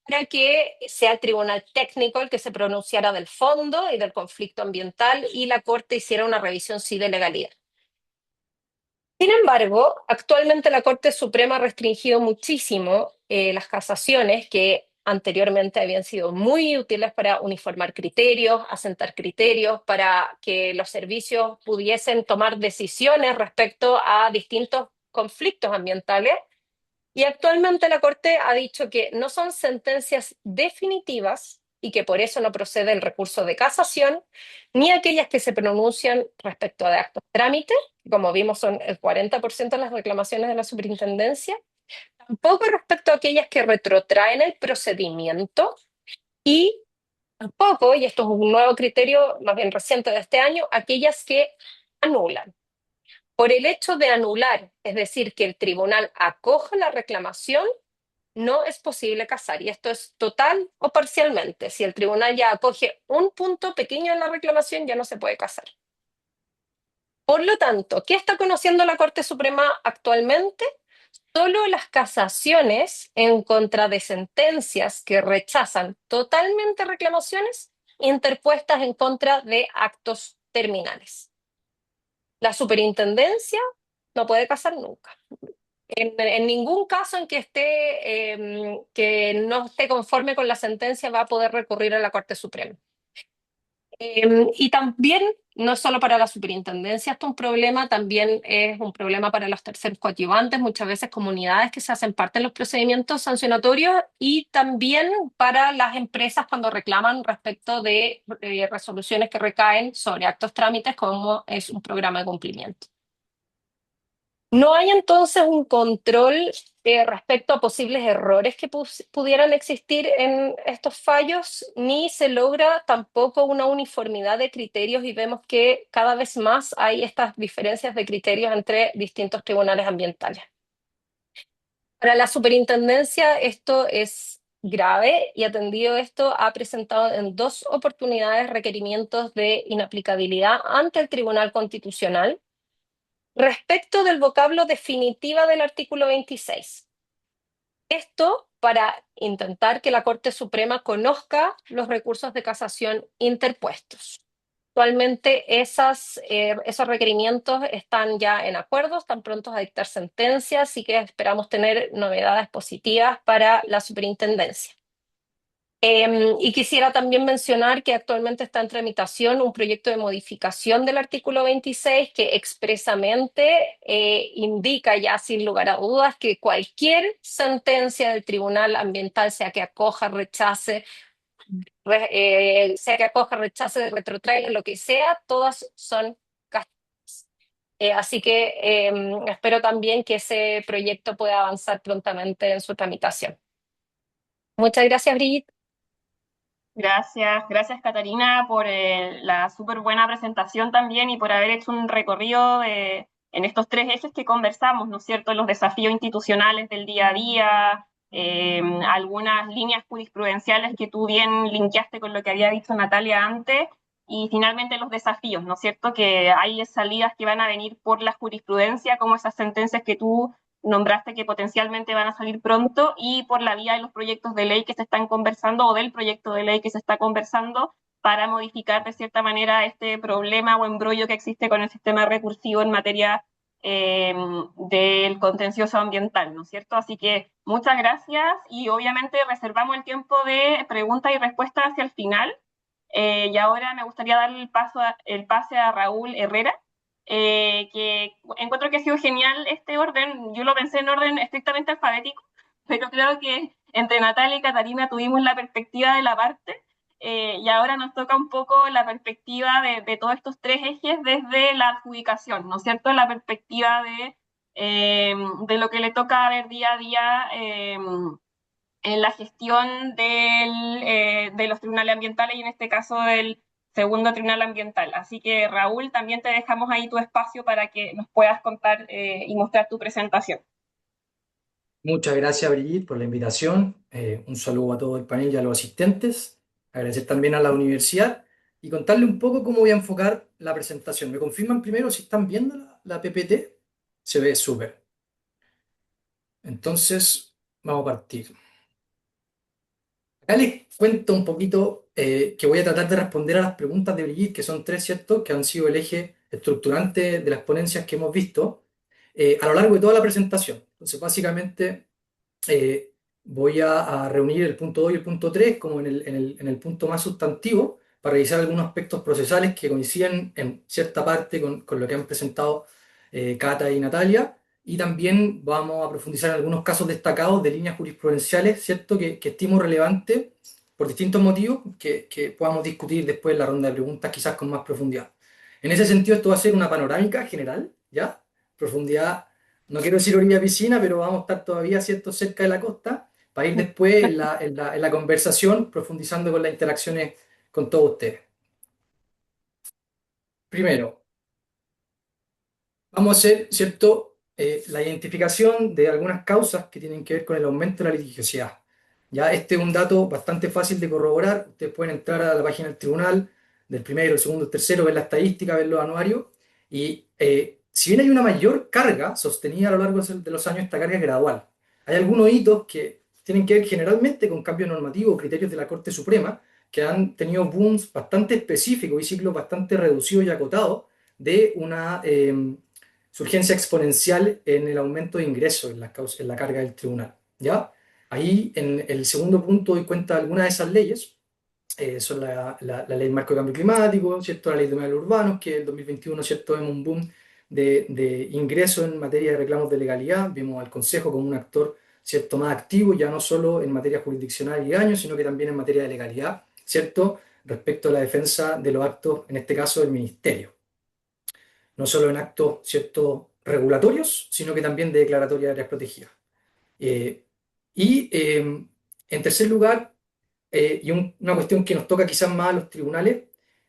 para que sea el tribunal técnico el que se pronunciara del fondo y del conflicto ambiental y la Corte hiciera una revisión sí de legalidad. Sin embargo, actualmente la Corte Suprema ha restringido muchísimo las casaciones que anteriormente habían sido muy útiles para uniformar criterios, asentar criterios, para que los servicios pudiesen tomar decisiones respecto a distintos conflictos ambientales. Y actualmente la Corte ha dicho que no son sentencias definitivas y que por eso no procede el recurso de casación, ni aquellas que se pronuncian respecto de actos de trámite, que como vimos son el 40% de las reclamaciones de la superintendencia, tampoco respecto a aquellas que retrotraen el procedimiento y tampoco, y esto es un nuevo criterio más bien reciente de este año, aquellas que anulan. Por el hecho de anular, es decir, que el tribunal acoja la reclamación, no es posible casar. Y esto es total o parcialmente. Si el tribunal ya acoge un punto pequeño en la reclamación, ya no se puede casar. Por lo tanto, ¿qué está conociendo la Corte Suprema actualmente? Solo las casaciones en contra de sentencias que rechazan totalmente reclamaciones interpuestas en contra de actos terminales. La superintendencia no puede casar nunca. En ningún caso en que no esté conforme con la sentencia va a poder recurrir a la Corte Suprema. Y también, no es solo para la superintendencia, esto es un problema, también es un problema para los terceros coadyuvantes, muchas veces comunidades que se hacen parte de los procedimientos sancionatorios y también para las empresas cuando reclaman respecto de resoluciones que recaen sobre actos trámites como es un programa de cumplimiento. No hay entonces un control respecto a posibles errores que pudieran existir en estos fallos, ni se logra tampoco una uniformidad de criterios y vemos que cada vez más hay estas diferencias de criterios entre distintos tribunales ambientales. Para la superintendencia esto es grave y atendido esto ha presentado en 2 oportunidades requerimientos de inaplicabilidad ante el Tribunal Constitucional respecto del vocablo definitiva del artículo 26. Esto para intentar que la Corte Suprema conozca los recursos de casación interpuestos. Actualmente esos requerimientos están ya en acuerdo, están prontos a dictar sentencias, así que esperamos tener novedades positivas para la superintendencia. Y quisiera también mencionar que actualmente está en tramitación un proyecto de modificación del artículo 26 que expresamente indica ya sin lugar a dudas que cualquier sentencia del Tribunal Ambiental, sea que acoja, rechace, sea que acoja, rechace, retrotraiga, lo que sea, todas son castigadas. Así que espero también que ese proyecto pueda avanzar prontamente en su tramitación. Muchas gracias, Brigitte.
Gracias Catarina por la súper buena presentación también y por haber hecho un recorrido en estos tres ejes que conversamos, ¿no es cierto? Los desafíos institucionales del día a día, algunas líneas jurisprudenciales que tú bien linkeaste con lo que había dicho Natalia antes, y finalmente los desafíos, ¿no es cierto? Que hay salidas que van a venir por la jurisprudencia, como esas sentencias que tú nombraste que potencialmente van a salir pronto, y por la vía de los proyectos de ley que se están conversando o del proyecto de ley que se está conversando para modificar de cierta manera este problema o embrollo que existe con el sistema recursivo en materia del contencioso ambiental, ¿no es cierto? Así que muchas gracias y obviamente reservamos el tiempo de preguntas y respuestas hacia el final. Y ahora me gustaría dar el pase a Raúl Herrera, que encuentro que ha sido genial este orden. Yo lo pensé en orden estrictamente alfabético, pero creo que entre Natalia y Catarina tuvimos la perspectiva de la parte, y ahora nos toca un poco la perspectiva de todos estos tres ejes desde la adjudicación, ¿no es cierto? La perspectiva de lo que le toca ver día a día en la gestión de los tribunales ambientales y en este caso del segundo tribunal ambiental. Así que Raúl, también te dejamos ahí tu espacio para que nos puedas contar y mostrar tu presentación.
Muchas gracias, Brigitte, por la invitación. Un saludo a todo el panel y a los asistentes. Agradecer también a la universidad y contarle un poco cómo voy a enfocar la presentación. ¿Me confirman primero si están viendo la PPT? Se ve súper. Entonces, vamos a partir. Acá les cuento un poquito que voy a tratar de responder a las preguntas de Brigitte, que son tres, ¿cierto? Que han sido el eje estructurante de las ponencias que hemos visto a lo largo de toda la presentación. Entonces, básicamente, voy a reunir el punto 2 y el punto 3 como en el punto más sustantivo para revisar algunos aspectos procesales que coinciden en cierta parte con lo que han presentado Cata y Natalia. Y también vamos a profundizar en algunos casos destacados de líneas jurisprudenciales, ¿cierto? Que estimo relevante por distintos motivos que podamos discutir después en la ronda de preguntas, quizás con más profundidad. En ese sentido, esto va a ser una panorámica general, ¿ya? Profundidad, no quiero decir orilla piscina, pero vamos a estar todavía, ¿cierto?, cerca de la costa, para ir después en la conversación, profundizando con las interacciones con todos ustedes. Primero, vamos a hacer, ¿cierto?, la identificación de algunas causas que tienen que ver con el aumento de la litigiosidad. Ya, este es un dato bastante fácil de corroborar. Ustedes pueden entrar a la página del tribunal, del primero, el segundo, el tercero, ver la estadística, ver los anuarios. Y si bien hay una mayor carga sostenida a lo largo de los años, esta carga es gradual. Hay algunos hitos que tienen que ver generalmente con cambios normativos, criterios de la Corte Suprema, que han tenido booms bastante específicos y ciclos bastante reducidos y acotados de una surgencia exponencial en el aumento de ingresos en la carga del tribunal. ¿Ya? Ahí, en el segundo punto, doy cuenta de algunas de esas leyes. Son la ley marco de cambio climático, ¿cierto? La ley de humedales urbanos, que en el 2021, ¿cierto?, vemos un boom de ingresos en materia de reclamos de legalidad. Vemos al Consejo como un actor, ¿cierto?, más activo, ya no solo en materia jurisdiccional y daños, sino que también en materia de legalidad, ¿cierto?, respecto a la defensa de los actos, en este caso del Ministerio. No solo en actos, ¿cierto?, regulatorios, sino que también de declaratoria de áreas protegidas. En tercer lugar, y una cuestión que nos toca quizás más a los tribunales,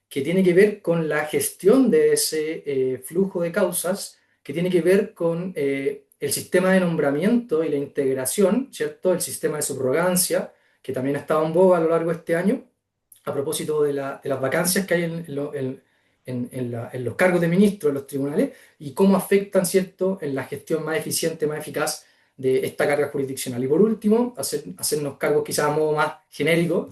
que tiene que ver con la gestión de ese flujo de causas, que tiene que ver con el sistema de nombramiento y la integración, ¿cierto? El sistema de subrogancia, que también ha estado en boga a lo largo de este año, a propósito de las vacancias que hay en los cargos de ministros en los tribunales y cómo afectan, ¿cierto?, en la gestión más eficiente, más eficaz de esta carga jurisdiccional. Y por último, hacernos cargo quizás a modo más genérico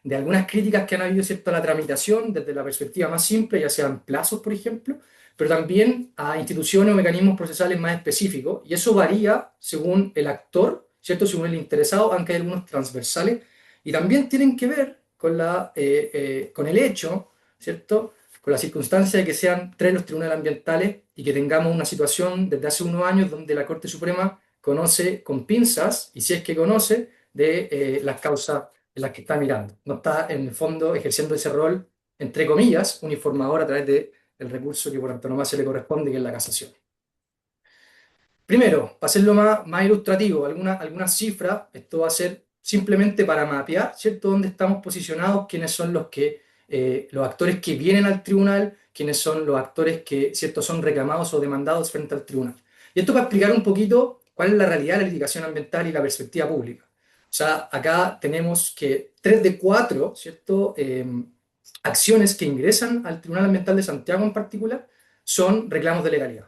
de algunas críticas que han habido, ¿cierto?, a la tramitación desde la perspectiva más simple, ya sean plazos, por ejemplo, pero también a instituciones o mecanismos procesales más específicos, y eso varía según el actor, ¿cierto?, según el interesado, aunque hay algunos transversales, y también tienen que ver con, con el hecho, ¿cierto?, con la circunstancia de que sean tres los tribunales ambientales y que tengamos una situación desde hace unos años donde la Corte Suprema conoce con pinzas, y si es que conoce, de las causas en las que está mirando. No está, en el fondo, ejerciendo ese rol, entre comillas, uniformador a través del recurso que por antonomasia le corresponde, que es la casación. Primero, para hacerlo más ilustrativo, algunas cifras, esto va a ser simplemente para mapear, ¿cierto?, dónde estamos posicionados, quiénes son los actores que vienen al tribunal, quiénes son los actores que, ¿cierto?, son reclamados o demandados frente al tribunal. Y esto para explicar un poquito cuál es la realidad de la litigación ambiental y la perspectiva pública. O sea, acá tenemos que 3 de 4, ¿cierto?, acciones que ingresan al Tribunal Ambiental de Santiago en particular son reclamos de legalidad.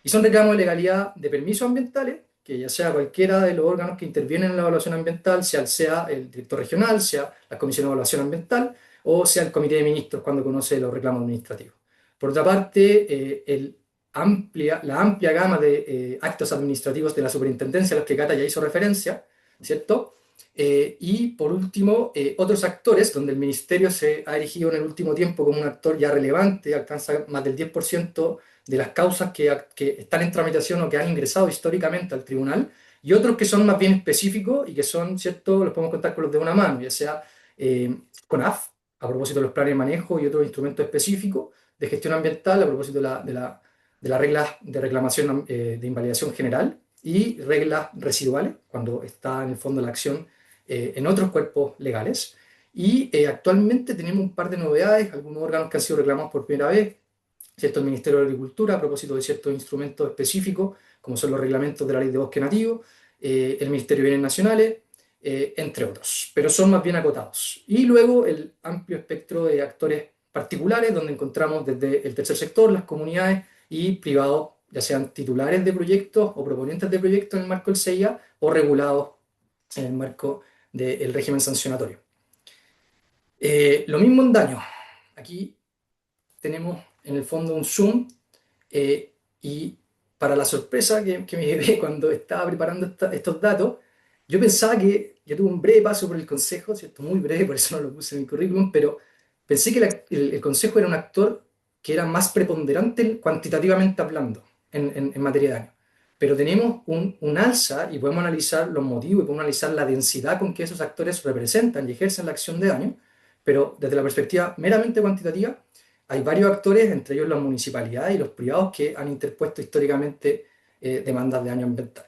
Y son reclamos de legalidad de permisos ambientales, que ya sea cualquiera de los órganos que intervienen en la evaluación ambiental, sea el director regional, sea la Comisión de Evaluación Ambiental, o sea el Comité de Ministros cuando conoce los reclamos administrativos. Por otra parte, la amplia gama de actos administrativos de la superintendencia a los que Cata ya hizo referencia, ¿cierto? Y por último, otros actores, donde el Ministerio se ha erigido en el último tiempo como un actor ya relevante, alcanza más del 10% de las causas que están en tramitación o que han ingresado históricamente al tribunal, y otros que son más bien específicos y que son, ¿cierto?, los podemos contar con los de una mano, ya sea CONAF, a propósito de los planes de manejo y otros instrumentos específicos de gestión ambiental, a propósito de las reglas de reclamación de invalidación general y reglas residuales, cuando está en el fondo la acción en otros cuerpos legales. Y actualmente tenemos un par de novedades, algunos órganos que han sido reclamados por primera vez, ¿cierto?, el Ministerio de Agricultura, a propósito de ciertos instrumentos específicos, como son los reglamentos de la Ley de Bosque Nativo, el Ministerio de Bienes Nacionales, entre otros, pero son más bien acotados. Y luego el amplio espectro de actores particulares, donde encontramos desde el tercer sector, las comunidades y privados, ya sean titulares de proyectos o proponentes de proyectos en el marco del CIA o regulados en el marco del régimen sancionatorio. Lo mismo en daño. Aquí tenemos en el fondo un zoom y para la sorpresa que me llevé cuando estaba preparando estos datos, yo pensaba que yo tuve un breve paso por el Consejo, ¿cierto? Muy breve, por eso no lo puse en mi currículum, pero pensé que el Consejo era un actor que era más preponderante cuantitativamente hablando en materia de daño. Pero tenemos un alza y podemos analizar los motivos y podemos analizar la densidad con que esos actores representan y ejercen la acción de daño, pero desde la perspectiva meramente cuantitativa, hay varios actores, entre ellos las municipalidades y los privados, que han interpuesto históricamente demandas de daño ambiental.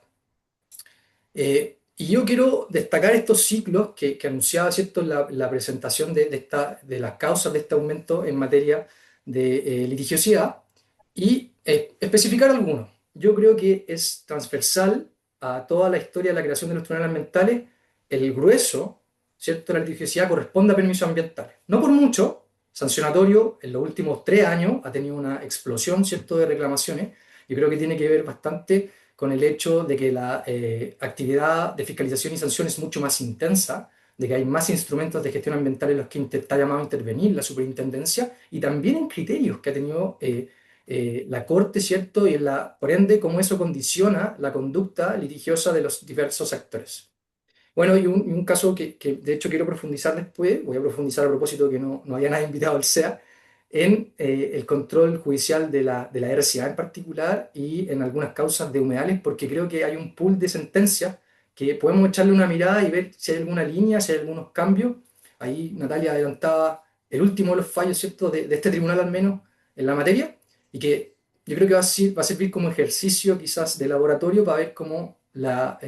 Y yo quiero destacar estos ciclos que anunciaba, ¿cierto?, la presentación de las causas de este aumento en materia de litigiosidad y especificar algunos. Yo creo que es transversal a toda la historia de la creación de los tribunales ambientales. El grueso, ¿cierto?, de la litigiosidad corresponde a permisos ambientales. No por mucho. Sancionatorio en los últimos 3 años ha tenido una explosión, ¿cierto?, de reclamaciones. Yo creo que tiene que ver bastante con el hecho de que la actividad de fiscalización y sanción es mucho más intensa, de que hay más instrumentos de gestión ambiental en los que está llamado a intervenir la superintendencia, y también en criterios que ha tenido la Corte, ¿cierto?, y por ende, cómo eso condiciona la conducta litigiosa de los diversos actores. Bueno, y un caso que de hecho quiero profundizar después, voy a profundizar a propósito que no había nadie invitado al SEA, en el control judicial de la RCA en particular y en algunas causas de humedales, porque creo que hay un pool de sentencias que podemos echarle una mirada y ver si hay alguna línea, si hay algunos cambios. Ahí Natalia adelantaba el último de los fallos, ¿cierto?, de este tribunal al menos en la materia, y que yo creo que va a servir como ejercicio quizás de laboratorio para ver cómo la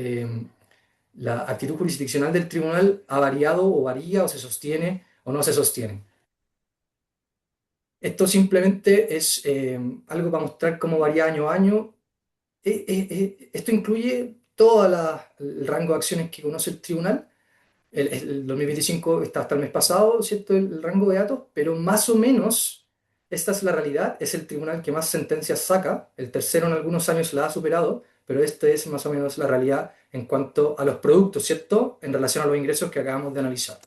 actitud jurisdiccional del tribunal ha variado o varía o se sostiene o no se sostiene. Esto simplemente es algo para mostrar cómo varía año a año. Esto incluye todo el rango de acciones que conoce el tribunal. El 2025 está hasta el mes pasado, ¿cierto?, el rango de datos, pero más o menos esta es la realidad. Es el tribunal que más sentencias saca. El tercero en algunos años la ha superado, pero esta es más o menos la realidad en cuanto a los productos, ¿cierto?, en relación a los ingresos que acabamos de analizar.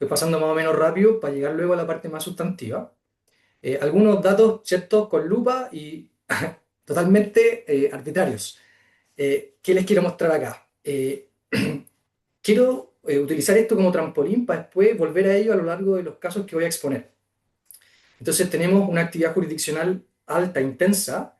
Estoy pasando más o menos rápido para llegar luego a la parte más sustantiva. Algunos datos, ¿cierto?, con lupa y totalmente arbitrarios. ¿Qué les quiero mostrar acá? Quiero utilizar esto como trampolín para después volver a ello a lo largo de los casos que voy a exponer. Entonces tenemos una actividad jurisdiccional alta, intensa,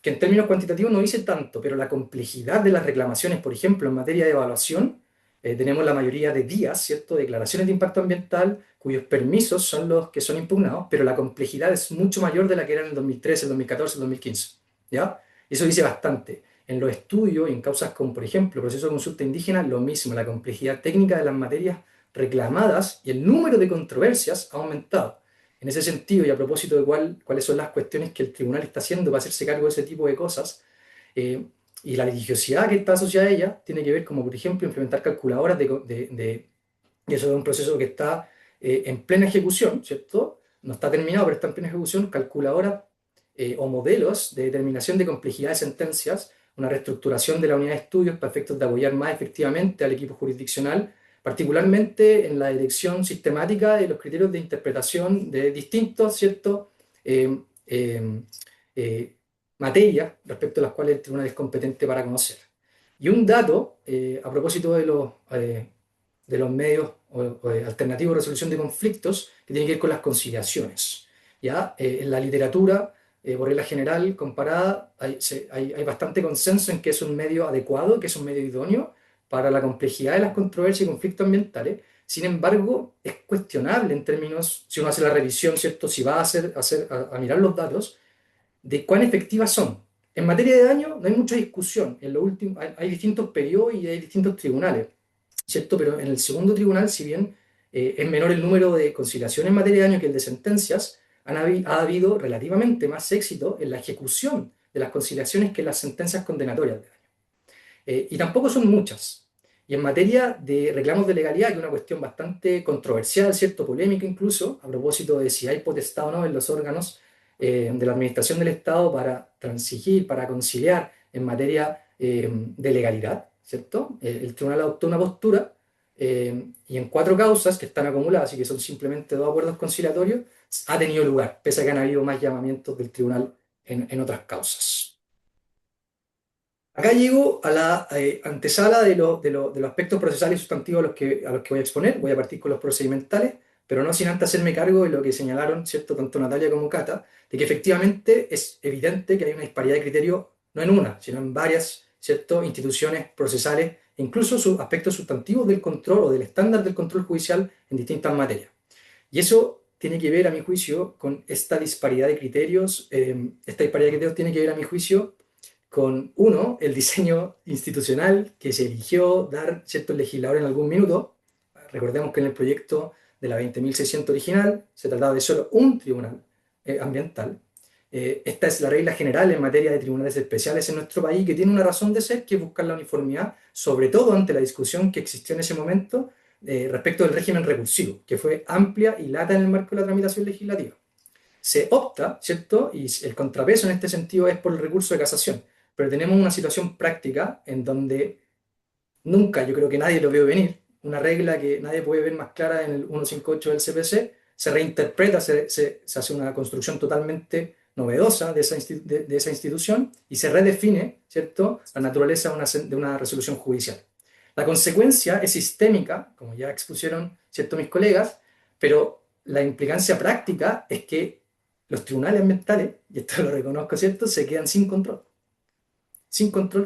que en términos cuantitativos no dice tanto, pero la complejidad de las reclamaciones, por ejemplo, en materia de evaluación, tenemos la mayoría de días, ¿cierto?, declaraciones de impacto ambiental, cuyos permisos son los que son impugnados, pero la complejidad es mucho mayor de la que era en el 2013, el 2014, el 2015, ¿ya? Eso dice bastante. En los estudios y en causas como, por ejemplo, proceso de consulta indígena, lo mismo, la complejidad técnica de las materias reclamadas y el número de controversias ha aumentado. En ese sentido, y a propósito de cuáles son las cuestiones que el tribunal está haciendo para hacerse cargo de ese tipo de cosas, y la litigiosidad que está asociada a ella, tiene que ver como, por ejemplo, implementar calculadoras y eso es un proceso que está en plena ejecución, ¿cierto? No está terminado, pero está en plena ejecución, calculadoras o modelos de determinación de complejidad de sentencias, una reestructuración de la unidad de estudios para efectos de apoyar más efectivamente al equipo jurisdiccional, particularmente en la dirección sistemática de los criterios de interpretación de distintos, ¿cierto?, eh, eh, eh, materias respecto a las cuales el tribunal es competente para conocer. Y un dato, a propósito de los medios o de alternativos de resolución de conflictos, que tiene que ver con las conciliaciones. ¿Ya? En la literatura, por regla general, comparada, hay bastante consenso en que es un medio adecuado, que es un medio idóneo para la complejidad de las controversias y conflictos ambientales. Sin embargo, es cuestionable en términos, si uno hace la revisión, ¿cierto?, si va a mirar los datos, de cuán efectivas son. En materia de daño no hay mucha discusión. En lo último, hay distintos periodos y hay distintos tribunales, ¿cierto? Pero en el segundo tribunal, si bien es menor el número de conciliaciones en materia de daño que el de sentencias, ha habido relativamente más éxito en la ejecución de las conciliaciones que en las sentencias condenatorias de daño. Y tampoco son muchas. Y en materia de reclamos de legalidad, que es una cuestión bastante controversial, ¿cierto?, polémica incluso, a propósito de si hay potestad o no en los órganos de la administración del Estado para transigir, para conciliar en materia de legalidad, ¿cierto? El tribunal adoptó una postura y en 4 causas que están acumuladas y que son simplemente 2 acuerdos conciliatorios, ha tenido lugar, pese a que han habido más llamamientos del tribunal en otras causas. Acá llego a la antesala de los aspectos procesales y sustantivos a los que voy a exponer. Voy a partir con los procedimentales, pero no sin antes hacerme cargo de lo que señalaron, ¿cierto?, tanto Natalia como Cata, de que efectivamente es evidente que hay una disparidad de criterio, no en una, sino en varias, ¿cierto?, instituciones procesales, e incluso sus aspectos sustantivos del control o del estándar del control judicial en distintas materias. Y eso tiene que ver, a mi juicio, con esta disparidad de criterios. Esta disparidad de criterios tiene que ver, a mi juicio, con, uno, el diseño institucional que se eligió dar ciertos legisladores en algún minuto. Recordemos que en el proyecto de la 20.600 original se trataba de solo un tribunal ambiental. Esta es la regla general en materia de tribunales especiales en nuestro país, que tiene una razón de ser, que es buscar la uniformidad, sobre todo ante la discusión que existió en ese momento respecto del régimen recursivo, que fue amplia y lata en el marco de la tramitación legislativa. Se opta, ¿cierto?, y el contrapeso en este sentido es por el recurso de casación, pero tenemos una situación práctica en donde nunca, yo creo que nadie lo vio venir, una regla que nadie puede ver más clara en el 158 del CPC, se reinterpreta, se hace una construcción totalmente novedosa de esa institución y se redefine, ¿cierto?, la naturaleza de una resolución judicial. La consecuencia es sistémica, como ya expusieron, ¿cierto?, mis colegas, pero la implicancia práctica es que los tribunales ambientales, y esto lo reconozco, ¿cierto?, se quedan sin control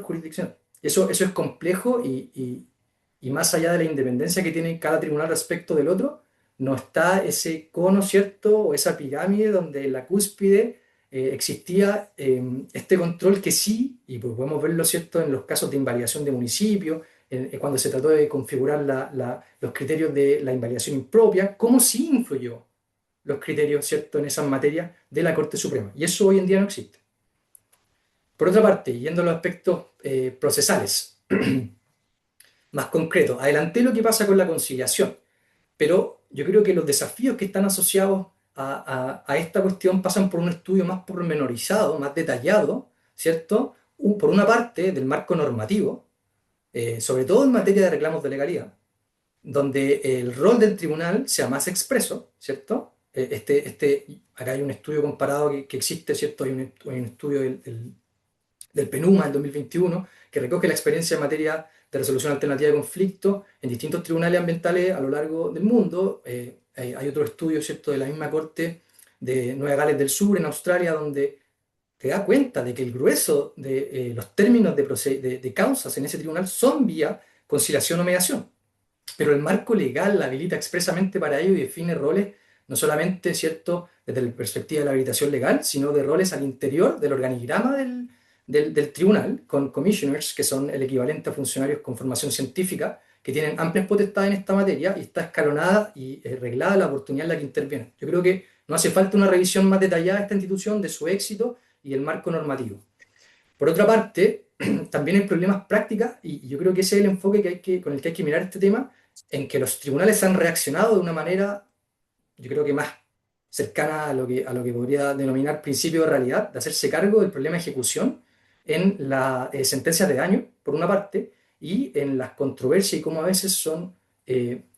jurisdiccional. Eso es complejo y más allá de la independencia que tiene cada tribunal respecto del otro, no está ese cono, ¿cierto?, o esa pirámide donde en la cúspide existía este control que sí, y pues podemos verlo, ¿cierto?, en los casos de invalidación de municipios, cuando se trató de configurar los criterios de la invalidación impropia, cómo sí influyó los criterios, ¿cierto?, en esas materias de la Corte Suprema. Y eso hoy en día no existe. Por otra parte, yendo a los aspectos procesales, más concretos, adelanté lo que pasa con la conciliación, pero yo creo que los desafíos que están asociados a esta cuestión pasan por un estudio más pormenorizado, más detallado, ¿cierto? Por una parte, del marco normativo, sobre todo en materia de reclamos de legalidad, donde el rol del tribunal sea más expreso, ¿cierto? Acá hay un estudio comparado que existe, ¿cierto? Hay un estudio del PNUMA del 2021 que recoge la experiencia en materia de resolución alternativa de conflicto en distintos tribunales ambientales a lo largo del mundo. Hay otro estudio, ¿cierto?, de la misma Corte de Nueva Gales del Sur, en Australia, donde te da cuenta de que el grueso de los términos de causas en ese tribunal son vía conciliación o mediación. Pero el marco legal la habilita expresamente para ello y define roles, no solamente, ¿cierto?, desde la perspectiva de la habilitación legal, sino de roles al interior del organigrama del tribunal, con commissioners, que son el equivalente a funcionarios con formación científica, que tienen amplias potestades en esta materia y está escalonada y reglada la oportunidad en la que intervienen. Yo creo que no hace falta una revisión más detallada de esta institución, de su éxito y el marco normativo. Por otra parte, también hay problemas prácticas, y yo creo que ese es el enfoque con el que hay que mirar este tema, en que los tribunales han reaccionado de una manera, yo creo que más cercana a lo que podría denominar principio de realidad, de hacerse cargo del problema de ejecución en las sentencias de daño, por una parte, y en las controversias y cómo a veces son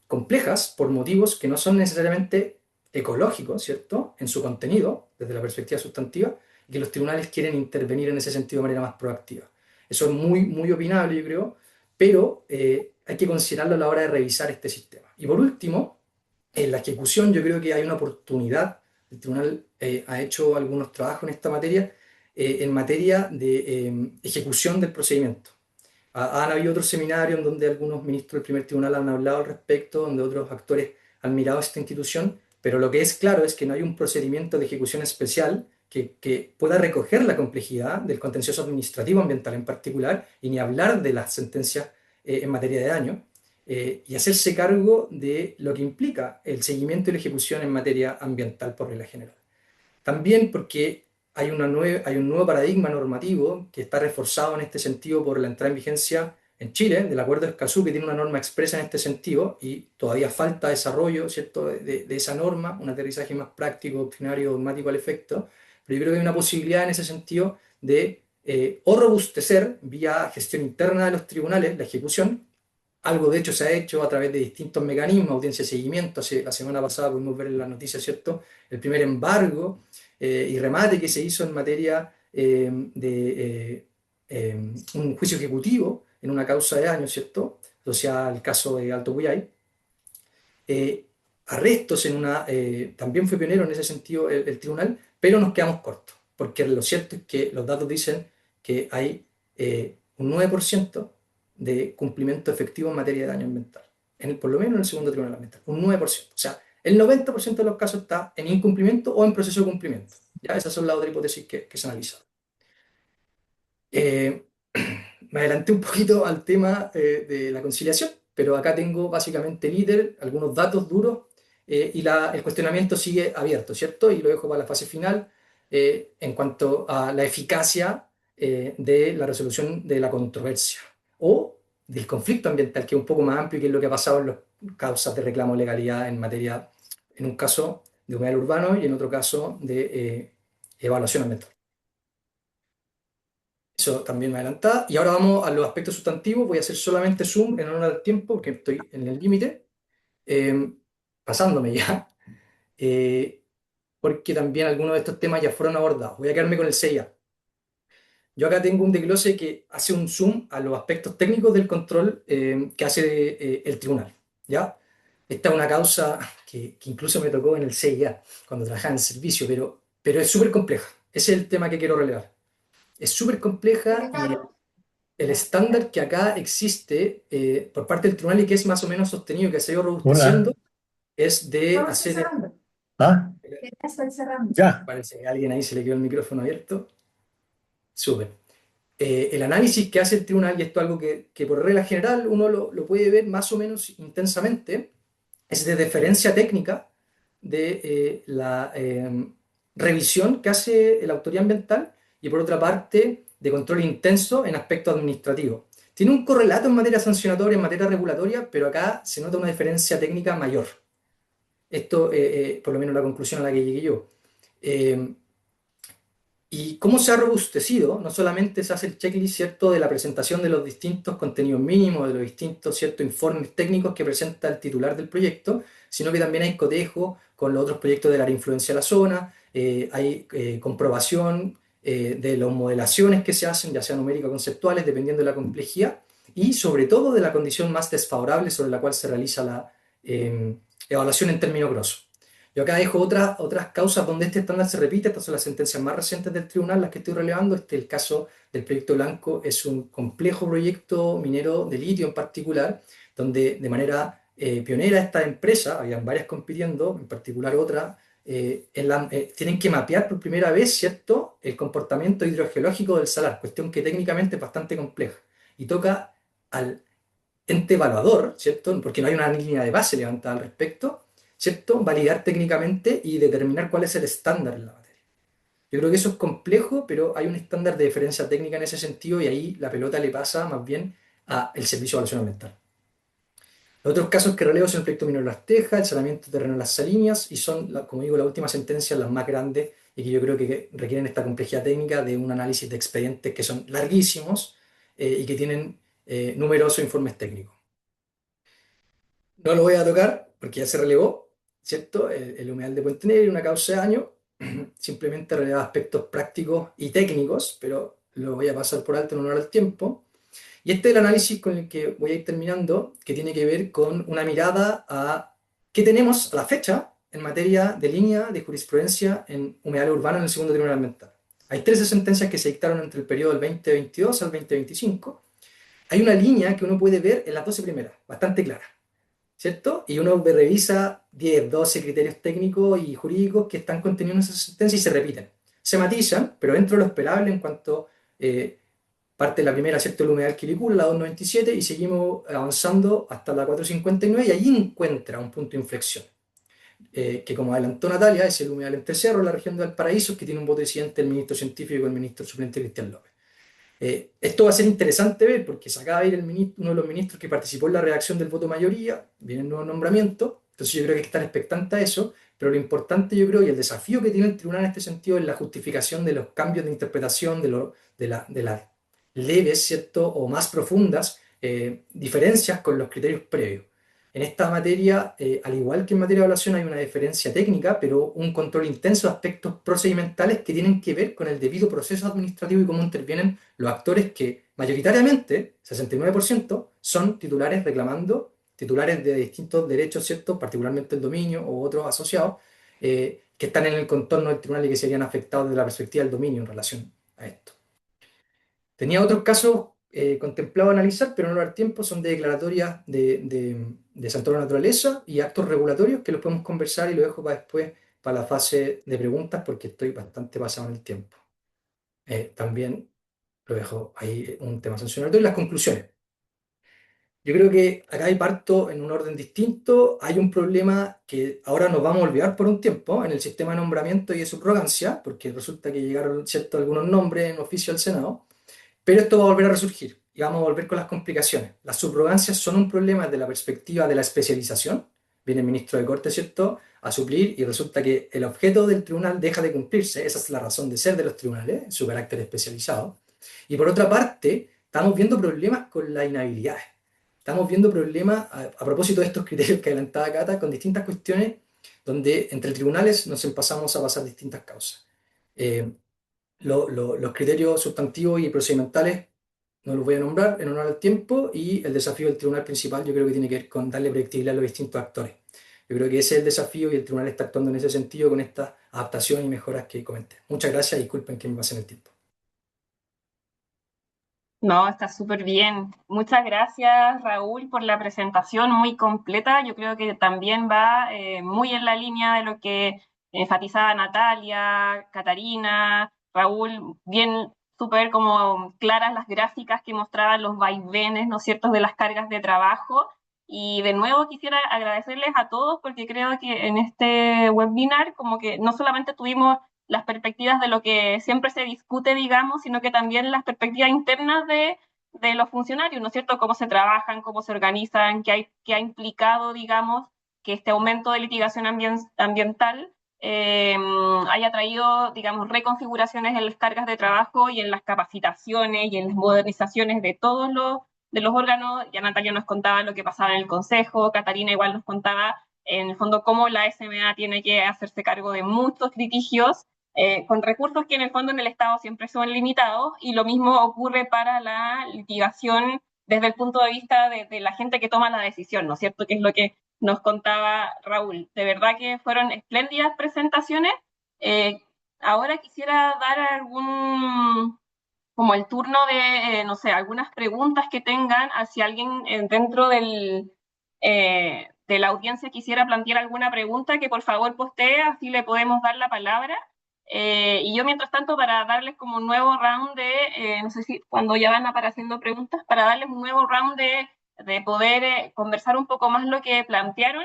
complejas por motivos que no son necesariamente ecológicos, ¿cierto?, en su contenido, desde la perspectiva sustantiva, y que los tribunales quieren intervenir en ese sentido de manera más proactiva. Eso es muy, muy opinable, yo creo, pero hay que considerarlo a la hora de revisar este sistema. Y por último, en la ejecución yo creo que hay una oportunidad. El tribunal ha hecho algunos trabajos en esta materia, en materia de ejecución del procedimiento. Han habido otros seminarios en donde algunos ministros del primer tribunal han hablado al respecto, donde otros actores han mirado esta institución, pero lo que es claro es que no hay un procedimiento de ejecución especial que pueda recoger la complejidad del contencioso administrativo ambiental en particular, y ni hablar de las sentencias en materia de daño, y hacerse cargo de lo que implica el seguimiento y la ejecución en materia ambiental por regla general. También porque hay un nuevo paradigma normativo que está reforzado en este sentido por la entrada en vigencia en Chile del Acuerdo de Escazú, que tiene una norma expresa en este sentido, y todavía falta desarrollo, ¿cierto?, de esa norma, un aterrizaje más práctico, doctrinario, dogmático al efecto, pero yo creo que hay una posibilidad en ese sentido de o robustecer vía gestión interna de los tribunales la ejecución. Algo de hecho se ha hecho a través de distintos mecanismos, audiencia de seguimiento. La semana pasada pudimos ver en las noticias, ¿cierto?, el primer embargo y remate que se hizo en materia de un juicio ejecutivo en una causa de daño, ¿cierto?, asociada al caso de Alto Cuyay. Arrestos también fue pionero en ese sentido el tribunal, pero nos quedamos cortos, porque lo cierto es que los datos dicen que hay un 9% de cumplimiento efectivo en materia de daño ambiental, por lo menos en el segundo tribunal ambiental, un 9%. O sea, el 90% de los casos está en incumplimiento o en proceso de cumplimiento. ¿Ya? Esas son las otras hipótesis que se analizan. Me adelanté un poquito al tema de la conciliación, pero acá tengo básicamente el íter, algunos datos duros, y el cuestionamiento sigue abierto, ¿cierto? Y lo dejo para la fase final en cuanto a la eficacia de la resolución de la controversia o del conflicto ambiental, que es un poco más amplio y que es lo que ha pasado en las causas de reclamo de legalidad en materia, en un caso de humedal urbano y en otro caso de evaluación ambiental. Eso también me adelanta. Y ahora vamos a los aspectos sustantivos. Voy a hacer solamente zoom en honor al tiempo, porque estoy en el límite, pasándome ya, porque también algunos de estos temas ya fueron abordados. Voy a quedarme con el 6A. Yo acá tengo un desglose que hace un zoom a los aspectos técnicos del control que hace el tribunal, ¿ya? Esta es una causa que incluso me tocó en el 6A, cuando trabajaba en servicio, pero es súper compleja. Ese es el tema que quiero relevar. Es súper compleja, y el estándar que acá existe por parte del tribunal y que es más o menos sostenido, que se ha ido robusteciendo, es de hacer...
¿Ah? Ya.
Parece que a alguien ahí se le quedó el micrófono abierto. Súper. El análisis que hace el tribunal, y esto es algo que por regla general uno lo puede ver más o menos intensamente, es de deferencia técnica de la revisión que hace la autoridad ambiental, y por otra parte de control intenso en aspectos administrativos. Tiene un correlato en materia sancionatoria, en materia regulatoria, pero acá se nota una diferencia técnica mayor. Esto, por lo menos la conclusión a la que llegué yo. ¿Y cómo se ha robustecido? No solamente se hace el checklist, ¿cierto?, de la presentación de los distintos contenidos mínimos, de los distintos, ¿cierto?, informes técnicos que presenta el titular del proyecto, sino que también hay cotejo con los otros proyectos del área de influencia de la zona, hay comprobación de las modelaciones que se hacen, ya sean numéricas o conceptuales, dependiendo de la complejidad, y sobre todo de la condición más desfavorable sobre la cual se realiza la evaluación en términos grosos. Yo acá dejo otras causas donde este estándar se repite. Estas son las sentencias más recientes del tribunal, las que estoy relevando. El caso del proyecto Blanco es un complejo proyecto minero de litio en particular, donde de manera pionera esta empresa, habían varias compitiendo, en particular otra, tienen que mapear por primera vez, ¿cierto?, el comportamiento hidrogeológico del salar, cuestión que técnicamente es bastante compleja y toca al ente evaluador, ¿cierto?, porque no hay una línea de base levantada al respecto, ¿cierto?, validar técnicamente y determinar cuál es el estándar en la materia. Yo creo que eso es complejo, pero hay un estándar de diferencia técnica en ese sentido y ahí la pelota le pasa más bien al Servicio de Evaluación Ambiental. Los otros casos que relevo son el proyecto minero Las Tejas, el saneamiento de terreno de las Salinas, y son, como digo, las últimas sentencias las más grandes y que yo creo que requieren esta complejidad técnica de un análisis de expedientes que son larguísimos y que tienen numerosos informes técnicos. No lo voy a tocar porque ya se relevó, ¿cierto? El humedal de Puente Negro, una causa de daño, simplemente releva aspectos prácticos y técnicos, pero lo voy a pasar por alto en honor al tiempo. Y este es el análisis con el que voy a ir terminando, que tiene que ver con una mirada a qué tenemos a la fecha en materia de línea de jurisprudencia en humedales urbanos en el segundo tribunal ambiental. Hay 13 sentencias que se dictaron entre el periodo del 2022 al 2025. Hay una línea que uno puede ver en las 12 primeras, bastante clara, ¿cierto? Y uno revisa 10, 12 criterios técnicos y jurídicos que están contenidos en esa sentencia y se repiten. Se matizan, pero dentro de lo esperable en cuanto parte de la primera, ¿cierto?, el humedal Quilicura, la 297, y seguimos avanzando hasta la 459, y allí encuentra un punto de inflexión, que como adelantó Natalia, es el humedal Entre Cerros, la región de Valparaíso, que tiene un voto presidente el ministro científico y el ministro suplente Cristian López. Esto va a ser interesante ver porque se acaba de ir uno de los ministros que participó en la redacción del voto mayoría, viene el nuevo nombramiento, entonces yo creo que hay que estar expectante a eso, pero lo importante yo creo y el desafío que tiene el tribunal en este sentido es la justificación de los cambios de interpretación de las leves, ¿cierto?, o más profundas diferencias con los criterios previos. En esta materia, al igual que en materia de evaluación, hay una diferencia técnica, pero un control intenso de aspectos procedimentales que tienen que ver con el debido proceso administrativo y cómo intervienen los actores que mayoritariamente, 69%, son titulares reclamando, titulares de distintos derechos, ¿cierto?, particularmente el dominio o otros asociados, que están en el contorno del tribunal y que serían afectados desde la perspectiva del dominio en relación a esto. Tenía otros casos contemplados analizar, pero no lo da tiempo, son de declaratorias de Santuario de Naturaleza y actos regulatorios que los podemos conversar y lo dejo para después, para la fase de preguntas, porque estoy bastante pasado en el tiempo. También lo dejo ahí un tema sancionatorio y las conclusiones. Yo creo que acá hay parto en un orden distinto. Hay un problema que ahora nos vamos a olvidar por un tiempo en el sistema de nombramiento y de subrogancia, porque resulta que llegaron, ¿cierto?, algunos nombres en oficio al Senado. Pero esto va a volver a resurgir y vamos a volver con las complicaciones. Las subrogancias son un problema desde la perspectiva de la especialización. Viene el ministro de Corte, ¿cierto?, a suplir y resulta que el objeto del tribunal deja de cumplirse. Esa es la razón de ser de los tribunales, su carácter especializado. Y por otra parte, estamos viendo problemas con la inhabilidad. Estamos viendo problemas, a propósito de estos criterios que adelantaba Cata, con distintas cuestiones donde entre tribunales nos empezamos a pasar distintas causas. Los criterios sustantivos y procedimentales no los voy a nombrar en honor al tiempo, y el desafío del tribunal principal yo creo que tiene que ver con darle predictibilidad a los distintos actores. Yo creo que ese es el desafío y el tribunal está actuando en ese sentido con esta adaptación y mejoras que comenté. Muchas gracias y disculpen que me pasen el tiempo.
No, está súper bien. Muchas gracias, Raúl, por la presentación muy completa. Yo creo que también va muy en la línea de lo que enfatizaba Natalia, Catarina, Raúl, bien súper como claras las gráficas que mostraban los vaivenes, ¿no es cierto?, de las cargas de trabajo. Y de nuevo quisiera agradecerles a todos porque creo que en este webinar como que no solamente tuvimos las perspectivas de lo que siempre se discute, digamos, sino que también las perspectivas internas de los funcionarios, ¿no es cierto?, cómo se trabajan, cómo se organizan, qué ha implicado, digamos, que este aumento de litigación ambiental haya traído, digamos, reconfiguraciones en las cargas de trabajo y en las capacitaciones y en las modernizaciones de los órganos. Ya Natalia nos contaba lo que pasaba en el Consejo, Catarina igual nos contaba en el fondo cómo la SMA tiene que hacerse cargo de muchos litigios con recursos que en el fondo en el Estado siempre son limitados, y lo mismo ocurre para la litigación desde el punto de vista de la gente que toma la decisión, ¿no es cierto? Que es lo que nos contaba Raúl. De verdad que fueron espléndidas presentaciones. Eh, Ahora quisiera dar como el turno de, no sé, algunas preguntas que tengan, si alguien dentro de la audiencia quisiera plantear alguna pregunta, que por favor postee, así le podemos dar la palabra. Y yo, mientras tanto, para darles como un nuevo round no sé si cuando ya van apareciendo preguntas, para darles un nuevo round de poder conversar un poco más lo que plantearon,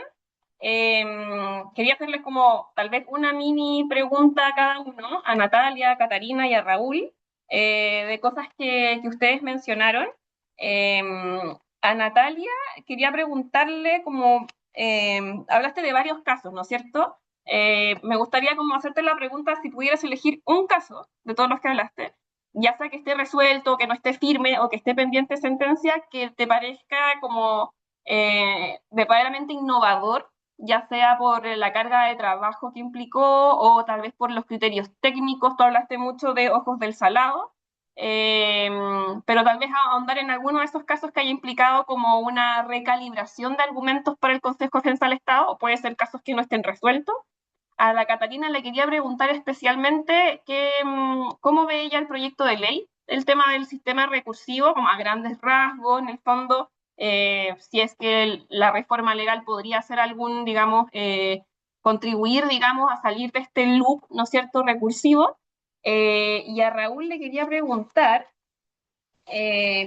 quería hacerles como tal vez una mini pregunta a cada uno, a Natalia, a Catarina y a Raúl, de cosas que ustedes mencionaron. Eh, a Natalia quería preguntarle como, hablaste de varios casos, ¿no es cierto? Me gustaría como hacerte la pregunta si pudieras elegir un caso de todos los que hablaste, ya sea que esté resuelto, que no esté firme o que esté pendiente de sentencia, que te parezca como verdaderamente innovador, ya sea por la carga de trabajo que implicó o tal vez por los criterios técnicos. Tú hablaste mucho de Ojos del Salado, eh, pero tal vez ahondar en alguno de esos casos que haya implicado como una recalibración de argumentos para el Consejo de Defensa del Estado, o puede ser casos que no estén resueltos. A la Catalina le quería preguntar especialmente cómo ve ella el proyecto de ley, el tema del sistema recursivo, como a grandes rasgos, en el fondo, si es que la reforma legal podría hacer algún, digamos, contribuir, digamos, a salir de este loop, ¿no es cierto?, recursivo. Y a Raúl le quería preguntar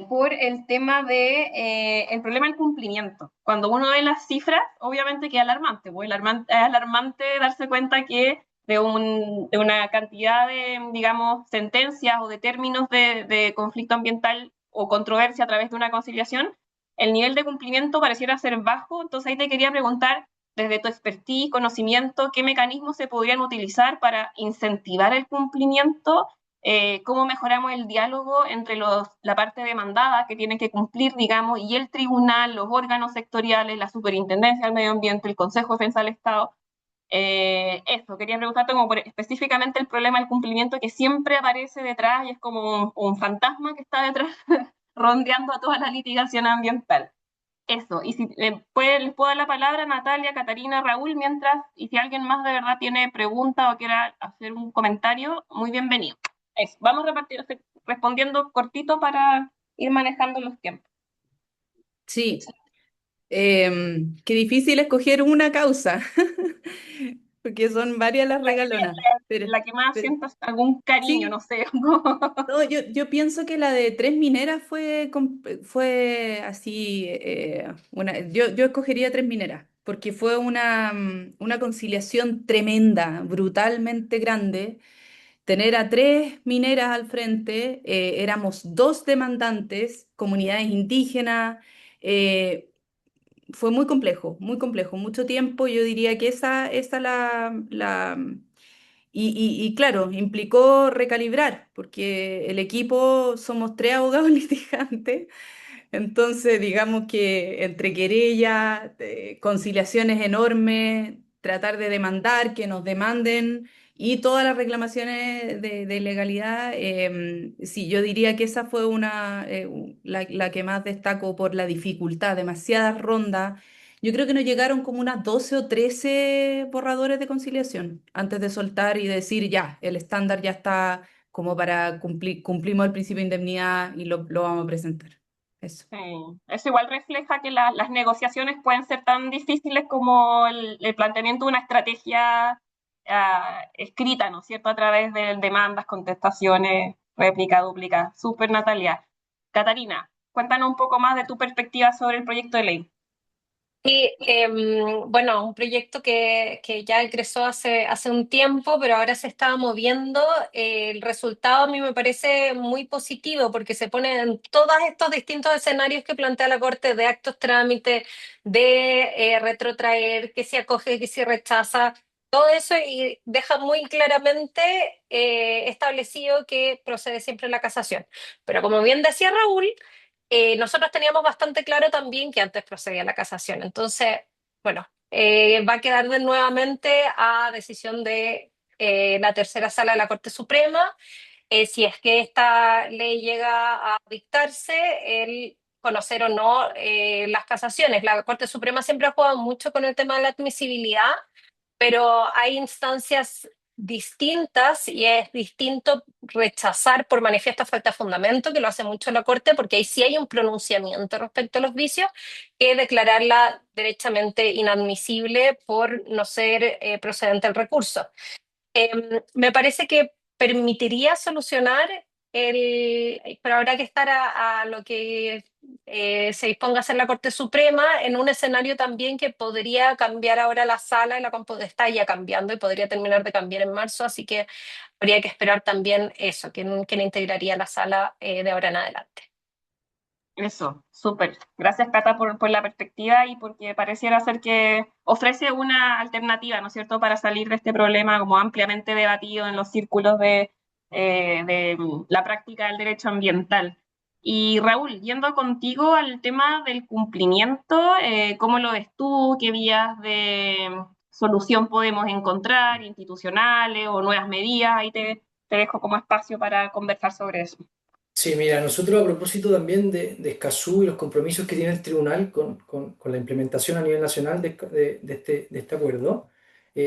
por el tema de el problema del cumplimiento. Cuando uno ve las cifras, obviamente que es alarmante, pues es alarmante darse cuenta que de una cantidad de, digamos, sentencias o de términos de conflicto ambiental o controversia a través de una conciliación, el nivel de cumplimiento pareciera ser bajo. Entonces ahí te quería preguntar, desde tu expertise, conocimiento, qué mecanismos se podrían utilizar para incentivar el cumplimiento, cómo mejoramos el diálogo entre la parte demandada que tiene que cumplir, digamos, y el tribunal, los órganos sectoriales, la superintendencia del medio ambiente, el Consejo de Defensa del Estado. Eso, quería preguntarte como específicamente el problema del cumplimiento que siempre aparece detrás y es como un fantasma que está detrás, rondeando a toda la litigación ambiental. Eso, y si les puedo dar la palabra a Natalia, Catarina, Raúl, mientras, y si alguien más de verdad tiene pregunta o quiera hacer un comentario, muy bienvenido. Eso, vamos respondiendo cortito para ir manejando los tiempos.
Sí, qué difícil escoger una causa, porque son varias las regalonas.
La que más
Pero
sientas algún cariño,
sí,
no sé.
no, yo pienso que la de Tres Mineras fue así, yo escogería Tres Mineras, porque fue una conciliación tremenda, brutalmente grande. Tener a tres mineras al frente, éramos dos demandantes, comunidades indígenas, eh, fue muy complejo, mucho tiempo. Yo diría que esa y claro, implicó recalibrar, porque el equipo somos tres abogados litigantes, entonces digamos que entre querella, conciliaciones enormes, tratar de demandar, que nos demanden y todas las reclamaciones de ilegalidad, sí, yo diría que esa fue la que más destaco por la dificultad, demasiadas rondas. Yo creo que nos llegaron como unas 12 o 13 borradores de conciliación antes de soltar y decir ya, el estándar ya está como para cumplimos el principio de indemnidad y lo vamos a presentar. Eso.
Eso igual refleja que las negociaciones pueden ser tan difíciles como el planteamiento de una estrategia escrita, ¿no es cierto?, a través de demandas, contestaciones, réplica, dúplica. Súper, Natalia. Catarina, cuéntanos un poco más de tu perspectiva sobre el proyecto de ley.
Sí, bueno, un proyecto que ya egresó hace un tiempo, pero ahora se estaba moviendo. El resultado a mí me parece muy positivo porque se pone en todos estos distintos escenarios que plantea la Corte de actos trámite, de retrotraer, que se acoge, que se rechaza. todo eso y deja muy claramente establecido que procede siempre la casación. Pero como bien decía Raúl, nosotros teníamos bastante claro también que antes procedía la casación. Entonces, bueno, va a quedar nuevamente a decisión de la tercera sala de la Corte Suprema. Si es que esta ley llega a dictarse, el conocer o no las casaciones. La Corte Suprema siempre ha jugado mucho con el tema de la admisibilidad, pero hay instancias distintas y es distinto rechazar por manifiesta falta de fundamento, que lo hace mucho la Corte, porque ahí sí hay un pronunciamiento respecto a los vicios, que declararla derechamente inadmisible por no ser procedente el recurso. Me parece que permitiría solucionar pero habrá que estar a lo que se disponga a hacer la Corte Suprema en un escenario también que podría cambiar ahora la sala y está ya cambiando y podría terminar de cambiar en marzo, así que habría que esperar también eso, quién integraría la sala de ahora en adelante.
Eso, súper. Gracias, Cata, por la perspectiva y porque pareciera ser que ofrece una alternativa, ¿no es cierto?, para salir de este problema como ampliamente debatido en los círculos de la práctica del derecho ambiental. Y Raúl, yendo contigo al tema del cumplimiento, ¿cómo lo ves tú? ¿Qué vías de solución podemos encontrar, institucionales o nuevas medidas? Ahí te dejo como espacio para conversar sobre eso.
Sí, mira, nosotros a propósito también de Escazú y los compromisos que tiene el tribunal con la implementación a nivel nacional de este acuerdo,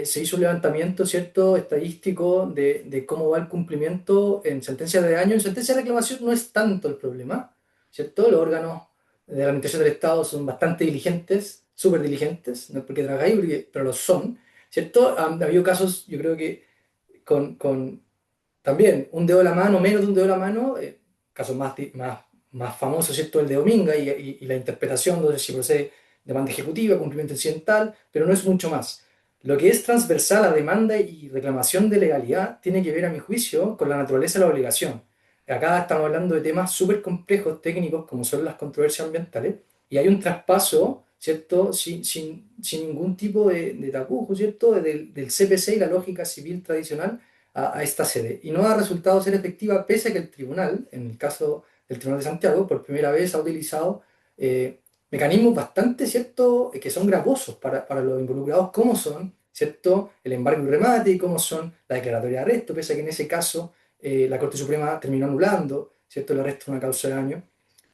se hizo un levantamiento, ¿cierto?, estadístico de cómo va el cumplimiento en sentencias de daño. En sentencias de reclamación no es tanto el problema, ¿cierto? Los órganos de la Administración del Estado son bastante diligentes, súper diligentes, no es porque tragáis, pero lo son, ¿cierto? Ha habido casos, yo creo que con también un dedo de la mano, menos de un dedo de la mano, caso más famoso, ¿cierto? El de Dominga y la interpretación de si procede demanda ejecutiva, cumplimiento incidental, pero no es mucho más. Lo que es transversal a demanda y reclamación de legalidad tiene que ver, a mi juicio, con la naturaleza de la obligación. Acá estamos hablando de temas súper complejos, técnicos, como son las controversias ambientales, y hay un traspaso, ¿cierto?, sin ningún tipo de tapujo, ¿cierto?, del CPC y la lógica civil tradicional a esta sede. Y no ha resultado ser efectiva, pese a que el tribunal, en el caso del Tribunal de Santiago, por primera vez ha utilizado mecanismos bastante, ¿cierto?, que son gravosos para los involucrados, como son, ¿cierto?, el embargo y remate, como son la declaratoria de arresto, pese a que en ese caso la Corte Suprema terminó anulando, ¿cierto?, el arresto de una causa de daño.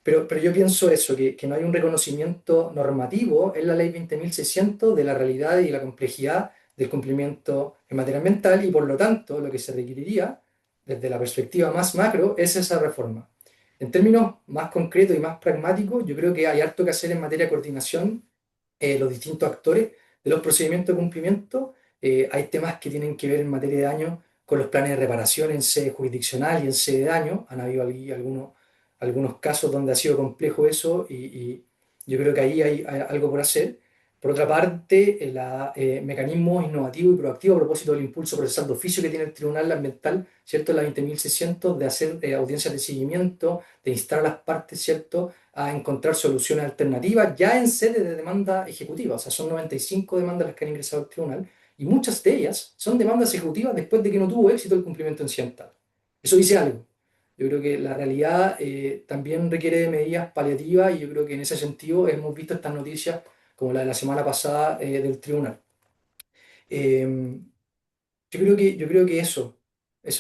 Pero yo pienso eso, que no hay un reconocimiento normativo en la Ley 20.600 de la realidad y la complejidad del cumplimiento en materia ambiental, y por lo tanto lo que se requeriría desde la perspectiva más macro es esa reforma. En términos más concretos y más pragmáticos, yo creo que hay harto que hacer en materia de coordinación, los distintos actores de los procedimientos de cumplimiento. Hay temas que tienen que ver en materia de daño con los planes de reparación en sede jurisdiccional y en sede de daño. Han habido algunos casos donde ha sido complejo eso, y yo creo que ahí hay algo por hacer. Por otra parte, mecanismos innovativos y proactivos a propósito del impulso procesal de oficio que tiene el Tribunal Ambiental, ¿cierto?, en la 20.600, de hacer audiencias de seguimiento, de instar a las partes, ¿cierto?, a encontrar soluciones alternativas ya en sede de demanda ejecutiva. O sea, son 95 demandas las que han ingresado al tribunal, y muchas de ellas son demandas ejecutivas después de que no tuvo éxito el cumplimiento incidental. Eso dice algo. Yo creo que la realidad también requiere de medidas paliativas, y yo creo que en ese sentido hemos visto estas noticias como la de la semana pasada del tribunal. Eh, yo creo que eso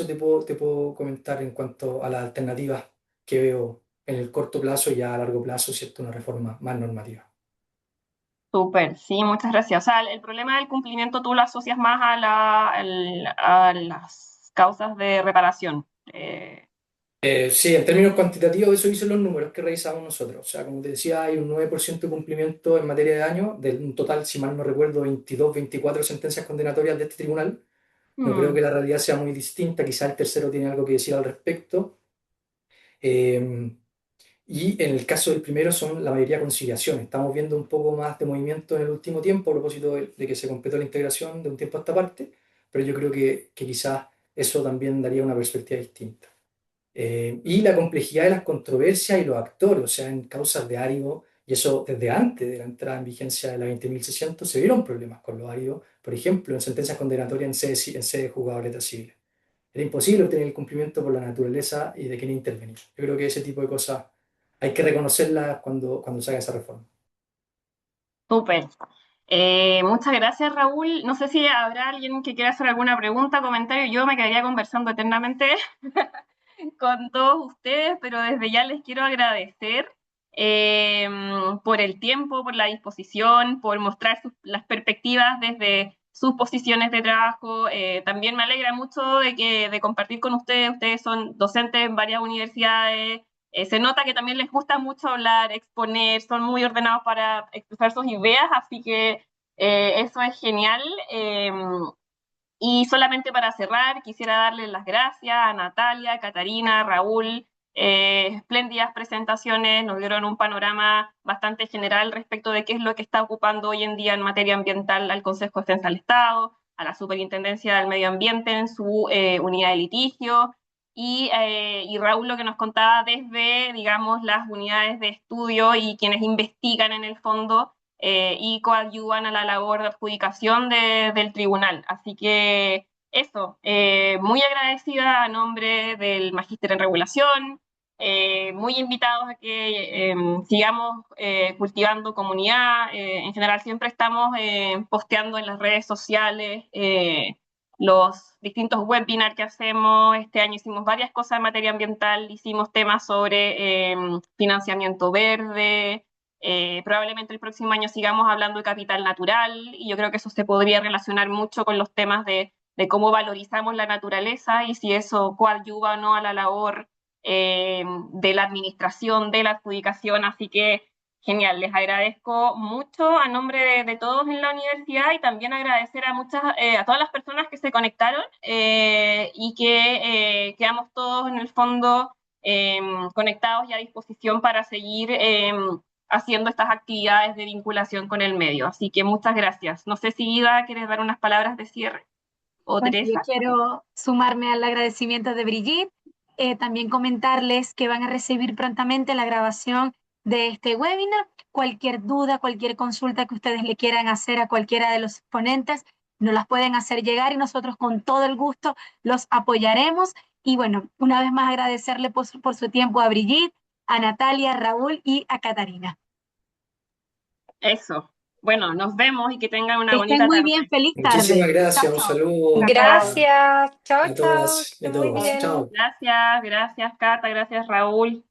te puedo comentar en cuanto a las alternativas que veo en el corto plazo y ya a largo plazo, ¿cierto? Una reforma más normativa.
Súper, sí, muchas gracias. O sea, el problema del cumplimiento tú lo asocias más a las causas de reparación.
Sí, en términos cuantitativos, eso dicen los números que revisamos nosotros. O sea, como te decía, hay un 9% de cumplimiento en materia de daño, de un total, si mal no recuerdo, 22, 24 sentencias condenatorias de este tribunal. No creo
mm,
que la realidad sea muy distinta, quizá el tercero tiene algo que decir al respecto. Eh, y en el caso del primero son la mayoría conciliaciones. Estamos viendo un poco más de movimiento en el último tiempo a propósito de que se completó la integración de un tiempo a esta parte, pero yo creo que quizás eso también daría una perspectiva distinta. Y la complejidad de las controversias y los actores, o sea, en causas de Arigo Y eso desde antes de la entrada en vigencia de la 20.600 se vieron problemas con los áridos, por ejemplo, en sentencias condenatorias en sede de juzgados de letras civiles. Era imposible obtener el cumplimiento por la naturaleza y de quién intervenir. Yo creo que ese tipo de cosas hay que reconocerlas cuando se haga esa reforma.
Súper. Muchas gracias, Raúl. No sé si habrá alguien que quiera hacer alguna pregunta, comentario. Yo me quedaría conversando eternamente con todos ustedes, pero desde ya les quiero agradecer por el tiempo, por la disposición, por mostrar las perspectivas desde sus posiciones de trabajo. También me alegra mucho de compartir con ustedes. Ustedes son docentes en varias universidades. Se nota que también les gusta mucho hablar, exponer, son muy ordenados para expresar sus ideas, así que eso es genial. Y solamente para cerrar, quisiera darles las gracias a Natalia, Catarina, Raúl. Espléndidas presentaciones, nos dieron un panorama bastante general respecto de qué es lo que está ocupando hoy en día en materia ambiental al Consejo de Defensa del Estado, a la Superintendencia del Medio Ambiente en su unidad de litigio, y Raúl lo que nos contaba desde, digamos, las unidades de estudio y quienes investigan en el fondo y coadyuvan a la labor de adjudicación del tribunal. Así que eso, muy agradecida a nombre del Magíster en Regulación, muy invitados a que sigamos cultivando comunidad. En general siempre estamos posteando en las redes sociales los distintos webinars que hacemos. Este año hicimos varias cosas en materia ambiental, hicimos temas sobre financiamiento verde. Probablemente el próximo año sigamos hablando de capital natural, y yo creo que eso se podría relacionar mucho con los temas de cómo valorizamos la naturaleza y si eso coadyuva o no a la labor de la administración, de la adjudicación. Así que genial, les agradezco mucho a nombre de todos en la universidad, y también agradecer a todas las personas que se conectaron y que quedamos todos en el fondo conectados y a disposición para seguir haciendo estas actividades de vinculación con el medio. Así que muchas gracias. No sé si Ida, ¿quieres dar unas palabras de cierre? ¿O
Bueno, yo
Teresa?
quiero sumarme al agradecimiento de Brigitte, también comentarles que van a recibir prontamente la grabación de este webinar. Cualquier duda, cualquier consulta que ustedes le quieran hacer a cualquiera de los ponentes, nos las pueden hacer llegar y nosotros con todo el gusto los apoyaremos. Y bueno, una vez más agradecerle por su tiempo a Brigitte, a Natalia, a Raúl y a Catarina.
Eso. Bueno, nos vemos y que tengan una
Que estén
bonita
muy
tarde.
bien, feliz tarde.
Muchísimas gracias,
Chao,
un
chao.
saludo
Gracias. Chao,
a
chao.
todas y
Que
a
muy
todos.
bien.
Chao.
Gracias, gracias Cata, gracias Raúl.